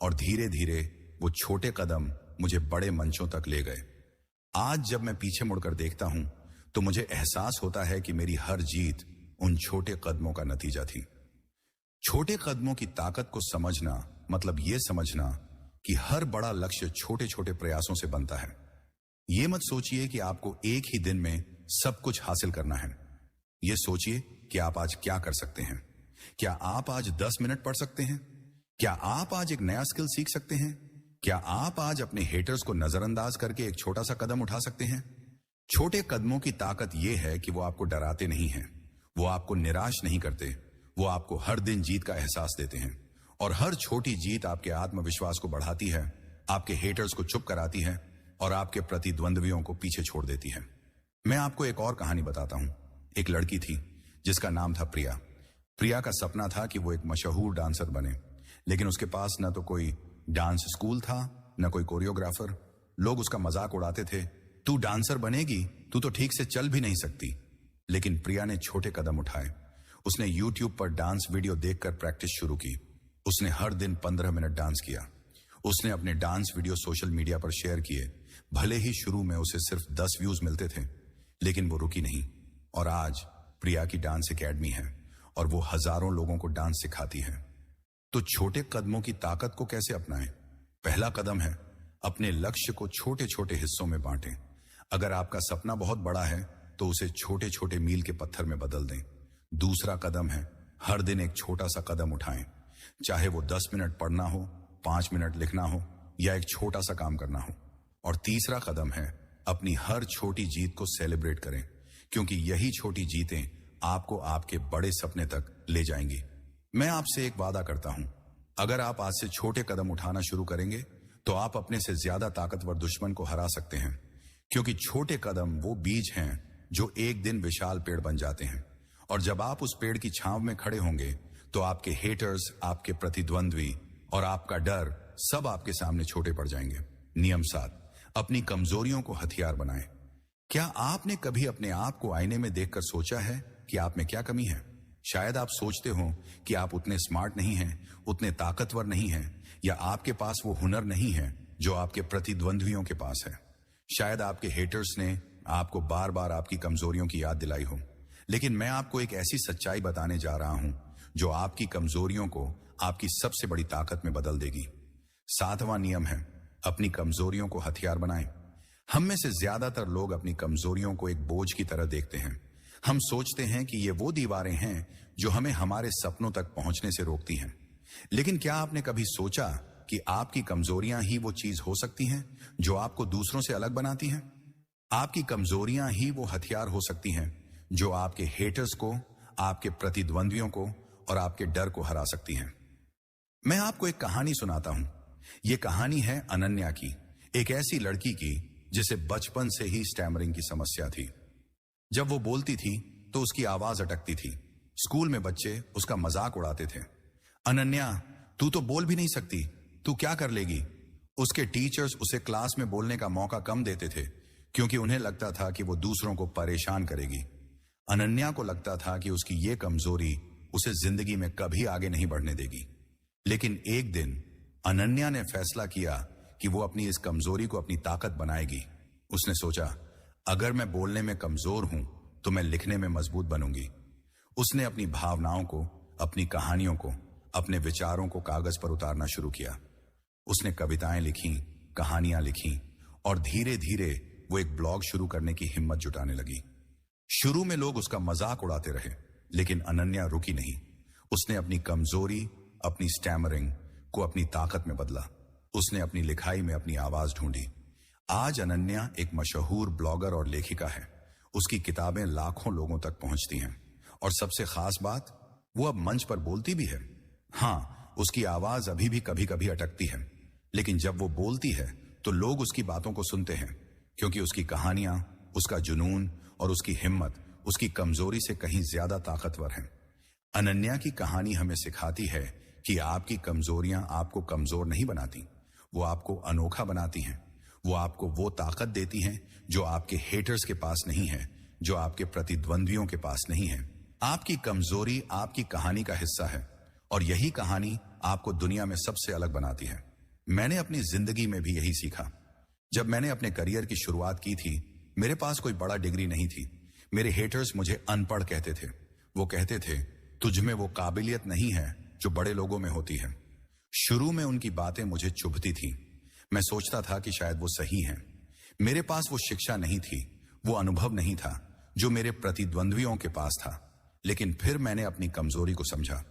A: और धीरे धीरे वो छोटे कदम मुझे बड़े मंचों तक ले गए। आज जब मैं पीछे मुड़कर देखता हूं तो मुझे एहसास होता है कि मेरी हर जीत उन छोटे कदमों का नतीजा थी। छोटे कदमों की ताकत को समझना मतलब यह समझना कि हर बड़ा लक्ष्य छोटे छोटे प्रयासों से बनता है। यह मत सोचिए कि आपको एक ही दिन में सब कुछ हासिल करना है। यह सोचिए कि आप आज क्या कर सकते हैं। क्या आप आज 10 मिनट पढ़ सकते हैं? क्या आप आज एक नया स्किल सीख सकते हैं? क्या आप आज अपने हेटर्स को नजरअंदाज करके एक छोटा सा कदम उठा सकते हैं? छोटे कदमों की ताकत यह है कि वो आपको डराते नहीं हैं, वो आपको निराश नहीं करते, वो आपको हर दिन जीत का एहसास देते हैं। और हर छोटी जीत आपके आत्मविश्वास को बढ़ाती है, आपके हेटर्स को चुप कराती है और आपके प्रतिद्वंद्वियों को पीछे छोड़ देती है। मैं आपको एक और कहानी बताता हूं। एक लड़की थी जिसका नाम था प्रिया। प्रिया का सपना था कि वो एक मशहूर डांसर बने, लेकिन उसके पास न तो कोई डांस स्कूल था, न कोई कोरियोग्राफर। लोग उसका मजाक उड़ाते थे, तू डांसर बनेगी, तू तो ठीक से चल भी नहीं सकती। लेकिन प्रिया ने छोटे कदम उठाए। उसने YouTube पर डांस वीडियो देखकर प्रैक्टिस शुरू की। उसने हर दिन 15 मिनट डांस किया। उसने अपने डांस वीडियो सोशल मीडिया पर शेयर किए। भले ही शुरू में उसे सिर्फ 10 व्यूज मिलते थे, लेकिन वो रुकी नहीं। और आज प्रिया की डांस एकेडमी है और वो हजारों लोगों को डांस सिखाती है। तो छोटे कदमों की ताकत को कैसे अपनाएं? पहला कदम है अपने लक्ष्य को छोटे छोटे हिस्सों में बांटें। अगर आपका सपना बहुत बड़ा है तो उसे छोटे छोटे मील के पत्थर में बदल दें। दूसरा कदम है हर दिन एक छोटा सा कदम उठाएं, चाहे वो 10 मिनट पढ़ना हो, 5 मिनट लिखना हो या एक छोटा सा काम करना हो। और तीसरा कदम है अपनी हर छोटी जीत को सेलिब्रेट करें, क्योंकि यही छोटी जीतें आपको आपके बड़े सपने तक ले जाएंगी। मैं आपसे एक वादा करता हूं, अगर आप आज से छोटे कदम उठाना शुरू करेंगे तो आप अपने से ज्यादा ताकतवर दुश्मन को हरा सकते हैं। क्योंकि छोटे कदम वो बीज हैं जो एक दिन विशाल पेड़ बन जाते हैं। और जब आप उस पेड़ की छांव में खड़े होंगे तो आपके हेटर्स, आपके प्रतिद्वंद्वी और आपका डर सब आपके सामने छोटे पड़ जाएंगे। नियम 7, अपनी कमजोरियों को हथियार बनाएं। क्या आपने कभी अपने आप को आईने में देखकर सोचा है कि आप में क्या कमी है? शायद आप सोचते हो कि आप उतने स्मार्ट नहीं हैं, उतने ताकतवर नहीं हैं, या आपके पास वो हुनर नहीं है जो आपके प्रतिद्वंद्वियों के पास है। शायद आपके हेटर्स ने आपको बार बार आपकी कमजोरियों की याद दिलाई हो। लेकिन मैं आपको एक ऐसी सच्चाई बताने जा रहा हूं जो आपकी कमजोरियों को आपकी सबसे बड़ी ताकत में बदल देगी। 7वां नियम है अपनी कमजोरियों को हथियार बनाएं। हम में से ज्यादातर लोग अपनी कमजोरियों को एक बोझ की तरह देखते हैं। हम सोचते हैं कि ये वो दीवारें हैं जो हमें हमारे सपनों तक पहुंचने से रोकती हैं। लेकिन क्या आपने कभी सोचा कि आपकी कमजोरियां ही वो चीज हो सकती हैं जो आपको दूसरों से अलग बनाती हैं? आपकी कमजोरियां ही वो हथियार हो सकती हैं जो आपके हेटर्स को, आपके प्रतिद्वंद्वियों को और आपके डर को हरा सकती हैं। मैं आपको एक कहानी सुनाता हूं। यह कहानी है अनन्या की, एक ऐसी लड़की की जिसे बचपन से ही स्टैमरिंग की समस्या थी। जब वो बोलती थी तो उसकी आवाज अटकती थी। स्कूल में बच्चे उसका मजाक उड़ाते थे, अनन्या तू तो बोल भी नहीं सकती, तू क्या कर लेगी? उसके टीचर्स उसे क्लास में बोलने का मौका कम देते थे क्योंकि उन्हें लगता था कि वो दूसरों को परेशान करेगी। अनन्या को लगता था कि उसकी ये कमजोरी उसे जिंदगी में कभी आगे नहीं बढ़ने देगी। लेकिन एक दिन अनन्या ने फैसला किया कि वो अपनी इस कमजोरी को अपनी ताकत बनाएगी। उसने सोचा, अगर मैं बोलने में कमजोर हूं तो मैं लिखने में मजबूत बनूंगी। उसने अपनी भावनाओं को, अपनी कहानियों को, अपने विचारों को कागज पर उतारना शुरू किया। उसने कविताएं लिखी, कहानियां लिखी और धीरे धीरे वो एक ब्लॉग शुरू करने की हिम्मत जुटाने लगी। शुरू में लोग उसका मजाक उड़ाते रहे, लेकिन अनन्या रुकी नहीं। उसने अपनी कमजोरी, अपनी स्टैमरिंग को अपनी ताकत में बदला। उसने अपनी लिखाई में अपनी आवाज ढूंढी। आज अनन्या एक मशहूर ब्लॉगर और लेखिका है। उसकी किताबें लाखों लोगों तक पहुंचती हैं और सबसे खास बात, वो अब मंच पर बोलती भी है। हाँ, उसकी आवाज अभी भी कभी कभी अटकती है, लेकिन जब वो बोलती है तो लोग उसकी बातों को सुनते हैं, क्योंकि उसकी कहानियां, उसका जुनून और उसकी हिम्मत उसकी कमजोरी से कहीं ज्यादा ताकतवर हैं। अनन्या की कहानी हमें सिखाती है कि आपकी कमजोरियां आपको कमजोर नहीं बनाती, वो आपको अनोखा बनाती हैं। वो आपको वो ताकत देती हैं जो आपके हेटर्स के पास नहीं है, जो आपके प्रतिद्वंद्वियों के पास नहीं है। आपकी कमजोरी आपकी कहानी का हिस्सा है, और यही कहानी आपको दुनिया में सबसे अलग बनाती है। मैंने अपनी जिंदगी में भी यही सीखा। जब मैंने अपने करियर की शुरुआत की थी, मेरे पास कोई बड़ा डिग्री नहीं थी। मेरे हेटर्स मुझे अनपढ़ कहते थे। वो कहते थे, तुझ में वो काबिलियत नहीं है जो बड़े लोगों में होती है। शुरू में उनकी बातें मुझे चुभती थी। मैं सोचता था कि शायद वो सही हैं। मेरे पास वो शिक्षा नहीं थी, वो अनुभव नहीं था जो मेरे प्रतिद्वंद्वियों के पास था। लेकिन फिर मैंने अपनी कमजोरी को समझा।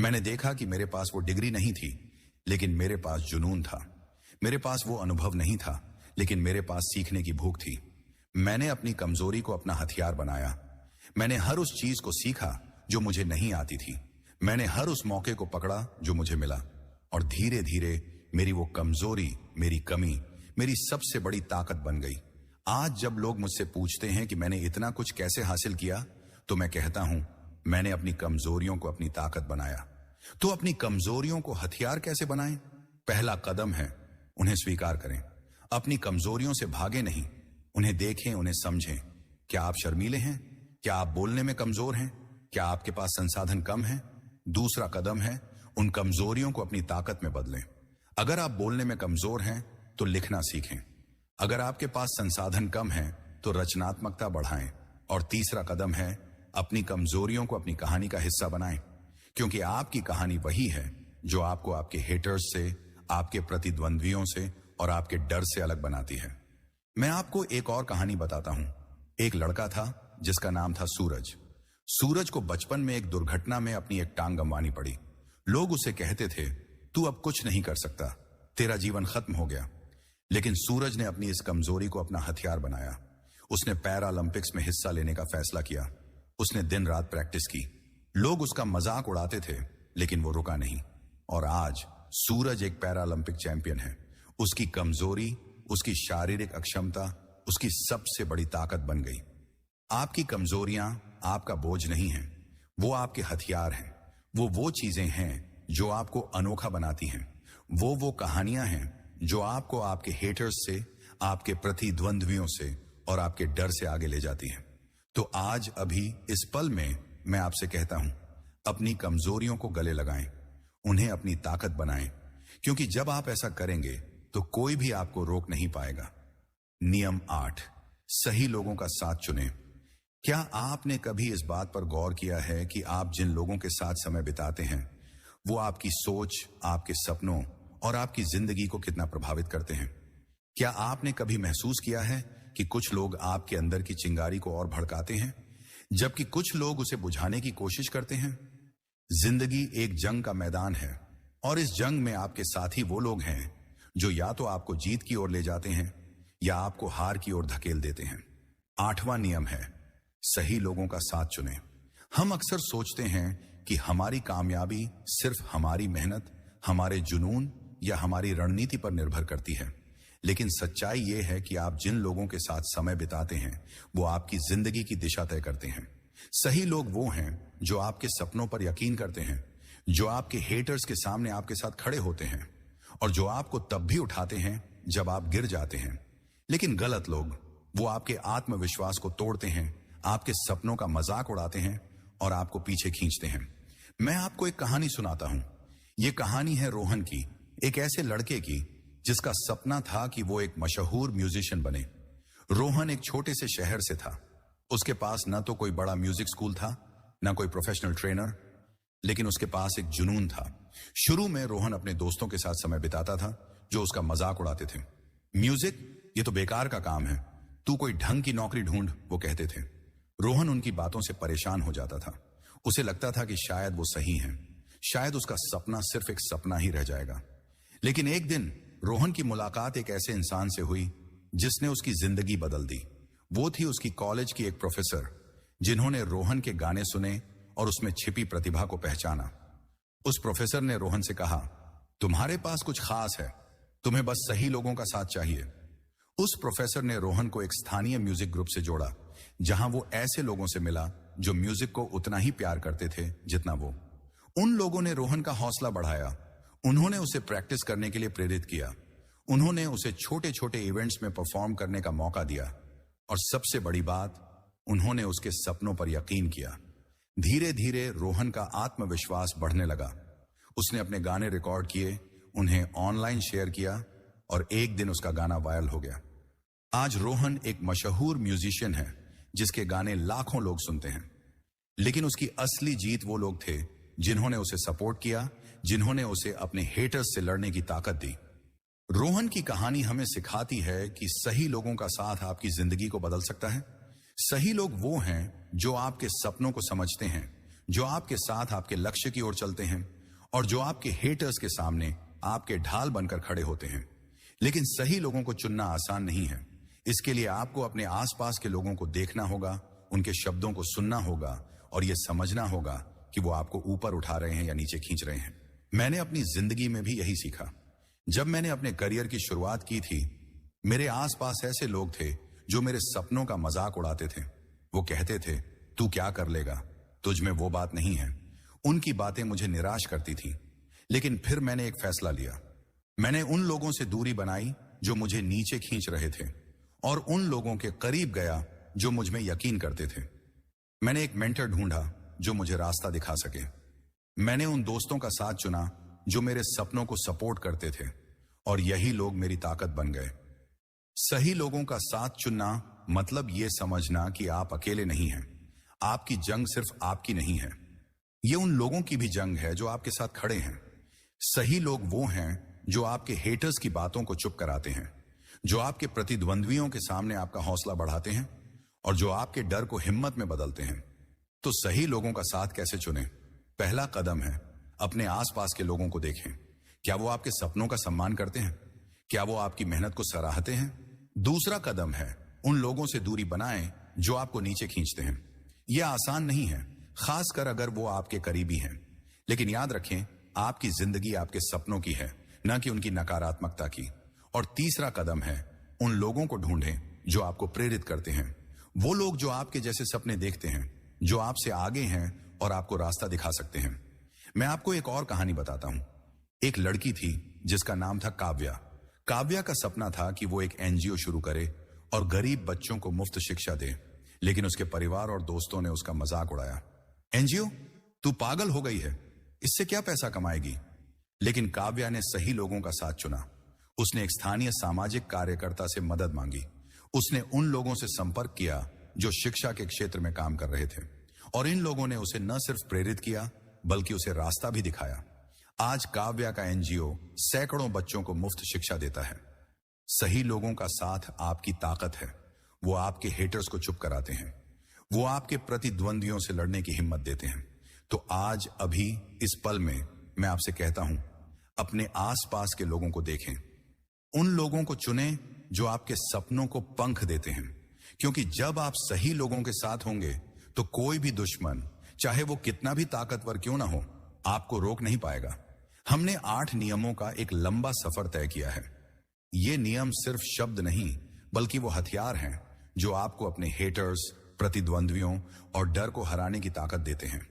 A: मैंने देखा कि मेरे पास वो डिग्री नहीं थी, लेकिन मेरे पास जुनून था। मेरे पास वो अनुभव नहीं था, लेकिन मेरे पास सीखने की भूख थी। मैंने अपनी कमजोरी को अपना हथियार बनाया। मैंने हर उस चीज को सीखा जो मुझे नहीं आती थी। मैंने हर उस मौके को पकड़ा जो मुझे मिला, और धीरे धीरे मेरी वो कमजोरी, मेरी कमी, मेरी सबसे बड़ी ताकत बन गई। आज जब लोग मुझसे पूछते हैं कि मैंने इतना कुछ कैसे हासिल किया, तो मैं कहता हूं, मैंने अपनी कमजोरियों को अपनी ताकत बनाया। तो अपनी कमजोरियों को हथियार कैसे बनाएं? पहला कदम है, उन्हें स्वीकार करें। अपनी कमजोरियों से भागे नहीं, उन्हें देखें, उन्हें समझें। क्या आप शर्मीले हैं? क्या आप बोलने में कमजोर हैं? क्या आपके पास संसाधन कम है? दूसरा कदम है, उन कमजोरियों को अपनी ताकत में बदलें। अगर आप बोलने में कमजोर हैं तो लिखना सीखें। अगर आपके पास संसाधन कम है तो रचनात्मकता बढ़ाएं। और तीसरा कदम है, अपनी कमजोरियों को अपनी कहानी का हिस्सा बनाएं, क्योंकि आपकी कहानी वही है जो आपको आपके हेटर्स से, आपके प्रतिद्वंद्वियों से और आपके डर से अलग बनाती है। मैं आपको एक और कहानी बताता हूं। एक लड़का था जिसका नाम था सूरज। सूरज को बचपन में एक दुर्घटना में अपनी एक टांग गंवानी पड़ी। लोग उसे कहते थे, तू अब कुछ नहीं कर सकता, तेरा जीवन खत्म हो गया। लेकिन सूरज ने अपनी इस कमजोरी को अपना हथियार बनाया। उसने पैरालंपिक्स में हिस्सा लेने का फैसला किया। उसने दिन रात प्रैक्टिस की। लोग उसका मजाक उड़ाते थे, लेकिन वो रुका नहीं। और आज सूरज एक पैरालंपिक चैंपियन है। उसकी कमजोरी, उसकी शारीरिक अक्षमता उसकी सबसे बड़ी ताकत बन गई। आपकी कमजोरियां आपका बोझ नहीं हैं, वो आपके हथियार हैं। वो चीजें हैं जो आपको अनोखा बनाती हैं। वो कहानियां हैं जो आपको आपके हेटर्स से, आपके प्रतिद्वंद्वियों से और आपके डर से आगे ले जाती हैं। तो आज अभी इस पल में मैं आपसे कहता हूं, अपनी कमजोरियों को गले लगाएं, उन्हें अपनी ताकत बनाएं, क्योंकि जब आप ऐसा करेंगे तो कोई भी आपको रोक नहीं पाएगा। नियम 8, सही लोगों का साथ चुनें। क्या आपने कभी इस बात पर गौर किया है कि आप जिन लोगों के साथ समय बिताते हैं, वो आपकी सोच, आपके सपनों और आपकी जिंदगी को कितना प्रभावित करते हैं? क्या आपने कभी महसूस किया है कि कुछ लोग आपके अंदर की चिंगारी को और भड़काते हैं, जबकि कुछ लोग उसे बुझाने की कोशिश करते हैं? जिंदगी एक जंग का मैदान है, और इस जंग में आपके साथी वो लोग हैं जो या तो आपको जीत की ओर ले जाते हैं या आपको हार की ओर धकेल देते हैं। 8वां नियम है, सही लोगों का साथ चुनें। हम अक्सर सोचते हैं कि हमारी कामयाबी सिर्फ हमारी मेहनत, हमारे जुनून या हमारी रणनीति पर निर्भर करती है। लेकिन सच्चाई यह है कि आप जिन लोगों के साथ समय बिताते हैं, वो आपकी जिंदगी की दिशा तय करते हैं। सही लोग वो हैं जो आपके सपनों पर यकीन करते हैं, जो आपके हेटर्स के सामने आपके साथ खड़े होते हैं और जो आपको तब भी उठाते हैं जब आप गिर जाते हैं। लेकिन गलत लोग, वो आपके आत्मविश्वास को तोड़ते हैं, आपके सपनों का मजाक उड़ाते हैं और आपको पीछे खींचते हैं। मैं आपको एक कहानी सुनाता हूं। यह कहानी है रोहन की, एक ऐसे लड़के की जिसका सपना था कि वो एक मशहूर म्यूजिशियन बने। रोहन एक छोटे से शहर से था। उसके पास न तो कोई बड़ा म्यूजिक स्कूल था, न कोई प्रोफेशनल ट्रेनर, लेकिन उसके पास एक जुनून था। शुरू में रोहन अपने दोस्तों के साथ समय बिताता था जो उसका मजाक उड़ाते थे। म्यूजिक, ये तो बेकार का काम है, तू कोई ढंग की नौकरी ढूंढ, वो कहते थे। रोहन उनकी बातों से परेशान हो जाता था। उसे लगता था कि शायद वो सही हैं, शायद उसका सपना सिर्फ एक सपना ही रह जाएगा। लेकिन एक दिन रोहन की मुलाकात एक ऐसे इंसान से हुई जिसने उसकी जिंदगी बदल दी। वो थी उसकी कॉलेज की एक प्रोफेसर, जिन्होंने रोहन के गाने सुने और उसमें छिपी प्रतिभा को पहचाना। उस प्रोफेसर ने रोहन से कहा, तुम्हारे पास कुछ खास है, तुम्हें बस सही लोगों का साथ चाहिए। उस प्रोफेसर ने रोहन को एक स्थानीय म्यूजिक ग्रुप से जोड़ा, जहां वो ऐसे लोगों से मिला जो म्यूजिक को उतना ही प्यार करते थे जितना वो। उन लोगों ने रोहन का हौसला बढ़ाया। उन्होंने उसे प्रैक्टिस करने के लिए प्रेरित किया। उन्होंने उसे छोटे छोटे इवेंट्स में परफॉर्म करने का मौका दिया। और सबसे बड़ी बात, उन्होंने उसके सपनों पर यकीन किया। धीरे धीरे रोहन का आत्मविश्वास बढ़ने लगा। उसने अपने गाने रिकॉर्ड किए, उन्हें ऑनलाइन शेयर किया और एक दिन उसका गाना वायरल हो गया। आज रोहन एक मशहूर म्यूजिशियन है जिसके गाने लाखों लोग सुनते हैं। लेकिन उसकी असली जीत वो लोग थे जिन्होंने उसे सपोर्ट किया, जिन्होंने उसे अपने हेटर्स से लड़ने की ताकत दी। रोहन की कहानी हमें सिखाती है कि सही लोगों का साथ आपकी जिंदगी को बदल सकता है। सही लोग वो हैं जो आपके सपनों को समझते हैं, जो आपके साथ आपके लक्ष्य की ओर चलते हैं और जो आपके हेटर्स के सामने आपके ढाल बनकर खड़े होते हैं। लेकिन सही लोगों को चुनना आसान नहीं है। इसके लिए आपको अपने आसपास के लोगों को देखना होगा, उनके शब्दों को सुनना होगा और यह समझना होगा कि वो आपको ऊपर उठा रहे हैं या नीचे खींच रहे हैं। मैंने अपनी जिंदगी में भी यही सीखा। जब मैंने अपने करियर की शुरुआत की थी, मेरे आसपास ऐसे लोग थे जो मेरे सपनों का मजाक उड़ाते थे। वो कहते थे, तू क्या कर लेगा, तुझ में वो बात नहीं है। उनकी बातें मुझे निराश करती थी। लेकिन फिर मैंने एक फैसला लिया। मैंने उन लोगों से दूरी बनाई जो मुझे नीचे खींच रहे थे और उन लोगों के करीब गया जो मुझ में यकीन करते थे। मैंने एक मेंटर ढूंढा जो मुझे रास्ता दिखा सके। मैंने उन दोस्तों का साथ चुना जो मेरे सपनों को सपोर्ट करते थे और यही लोग मेरी ताकत बन गए। सही लोगों का साथ चुनना मतलब यह समझना कि आप अकेले नहीं हैं। आपकी जंग सिर्फ आपकी नहीं है, यह उन लोगों की भी जंग है जो आपके साथ खड़े हैं। सही लोग वो हैं जो आपके हेटर्स की बातों को चुप कराते हैं, जो आपके प्रतिद्वंद्वियों के सामने आपका हौसला बढ़ाते हैं और जो आपके डर को हिम्मत में बदलते हैं। तो सही लोगों का साथ कैसे चुनें? पहला कदम है, अपने आसपास के लोगों को देखें। क्या वो आपके सपनों का सम्मान करते हैं? क्या वो आपकी मेहनत को सराहते हैं? दूसरा कदम है, उन लोगों से दूरी बनाएं जो आपको नीचे खींचते हैं। यह आसान नहीं है, खासकर अगर वो आपके करीबी हैं। लेकिन याद रखें, आपकी जिंदगी आपके सपनों की है, न कि उनकी नकारात्मकता की। और तीसरा कदम है, उन लोगों को ढूंढें जो आपको प्रेरित करते हैं। वो लोग जो आपके जैसे सपने देखते हैं, जो आपसे आगे हैं और आपको रास्ता दिखा सकते हैं। मैं आपको एक और कहानी बताता हूं। एक लड़की थी जिसका नाम था काव्या। काव्या का सपना था कि वो एक एनजीओ शुरू करे और गरीब बच्चों को मुफ्त शिक्षा दे। लेकिन उसके परिवार और दोस्तों ने उसका मजाक उड़ाया। एनजीओ? तू पागल हो गई है, इससे क्या पैसा कमाएगी? लेकिन काव्या ने सही लोगों का साथ चुना। उसने एक स्थानीय सामाजिक कार्यकर्ता से मदद मांगी। उसने उन लोगों से संपर्क किया जो शिक्षा के क्षेत्र में काम कर रहे थे और इन लोगों ने उसे न सिर्फ प्रेरित किया बल्कि उसे रास्ता भी दिखाया। आज काव्या का एनजीओ सैकड़ों बच्चों को मुफ्त शिक्षा देता है। सही लोगों का साथ आपकी ताकत है। वो आपके हेटर्स को चुप कराते हैं, वो आपके प्रतिद्वंद्वियों से लड़ने की हिम्मत देते हैं। तो आज अभी इस पल में मैं आपसे कहता हूं, अपने आसपास के लोगों को देखें। उन लोगों को चुनें जो आपके सपनों को पंख देते हैं। क्योंकि जब आप सही लोगों के साथ होंगे तो कोई भी दुश्मन, चाहे वो कितना भी ताकतवर क्यों ना हो, आपको रोक नहीं पाएगा। हमने 8 नियमों का एक लंबा सफर तय किया है। ये नियम सिर्फ शब्द नहीं बल्कि वो हथियार हैं जो आपको अपने हेटर्स, प्रतिद्वंद्वियों और डर को हराने की ताकत देते हैं।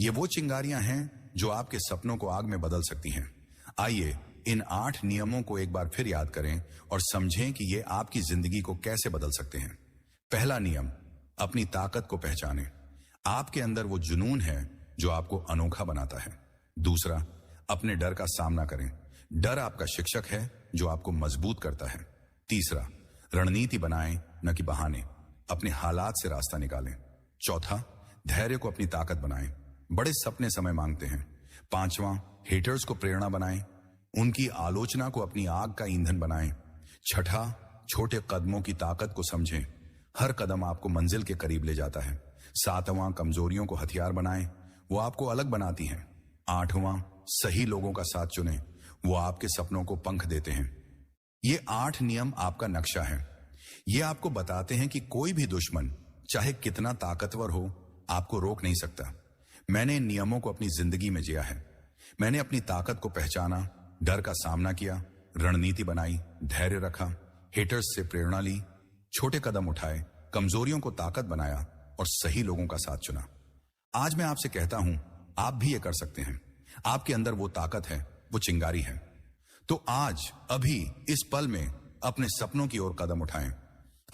A: ये वो चिंगारियां हैं जो आपके सपनों को आग में बदल सकती हैं। आइए इन 8 नियमों को एक बार फिर याद करें और समझें कि ये आपकी जिंदगी को कैसे बदल सकते हैं। पहला नियम, अपनी ताकत को पहचानें। आपके अंदर वो जुनून है जो आपको अनोखा बनाता है। दूसरा, अपने डर का सामना करें। डर आपका शिक्षक है जो आपको मजबूत करता है। तीसरा, रणनीति बनाएं न कि बहाने। अपने हालात से रास्ता निकालें। चौथा, धैर्य को अपनी ताकत बनाएं। बड़े सपने समय मांगते हैं। पांचवां, हेटर्स को प्रेरणा बनाएं। उनकी आलोचना को अपनी आग का ईंधन बनाएं। छठा, छोटे कदमों की ताकत को समझें। हर कदम आपको मंजिल के करीब ले जाता है। सातवां, कमजोरियों को हथियार बनाएं, वो आपको अलग बनाती हैं। आठवां, सही लोगों का साथ चुनें, वो आपके सपनों को पंख देते हैं। ये 8 नियम आपका नक्शा है। ये आपको बताते हैं कि कोई भी दुश्मन, चाहे कितना ताकतवर हो, आपको रोक नहीं सकता। मैंने इन नियमों को अपनी जिंदगी में जिया है। मैंने अपनी ताकत को पहचाना, डर का सामना किया रणनीति बनाई, धैर्य रखा, हेटर्स से प्रेरणा ली, छोटे कदम उठाए, कमजोरियों को ताकत बनाया और सही लोगों का साथ चुना। आज मैं आपसे कहता हूं, आप भी ये कर सकते हैं। आपके अंदर वो ताकत है, वो चिंगारी है। तो आज, अभी, इस पल में अपने सपनों की ओर कदम उठाएं।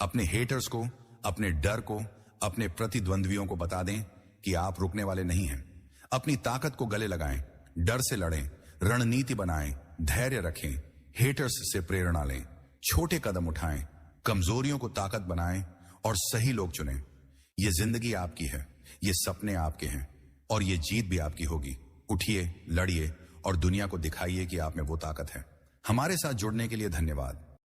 A: अपने हेटर्स को, अपने डर को, अपने प्रतिद्वंद्वियों को बता दें कि आप रुकने वाले नहीं हैं। अपनी ताकत को गले लगाएं, डर से लड़ें, रणनीति बनाएं, धैर्य रखें, हेटर्स से प्रेरणा लें, छोटे कदम उठाएं, कमजोरियों को ताकत बनाएं और सही लोग चुनें। ये जिंदगी आपकी है, ये सपने आपके हैं और ये जीत भी आपकी होगी। उठिए, लड़िए और दुनिया को दिखाइए कि आप में वो ताकत है। हमारे साथ जुड़ने के लिए धन्यवाद।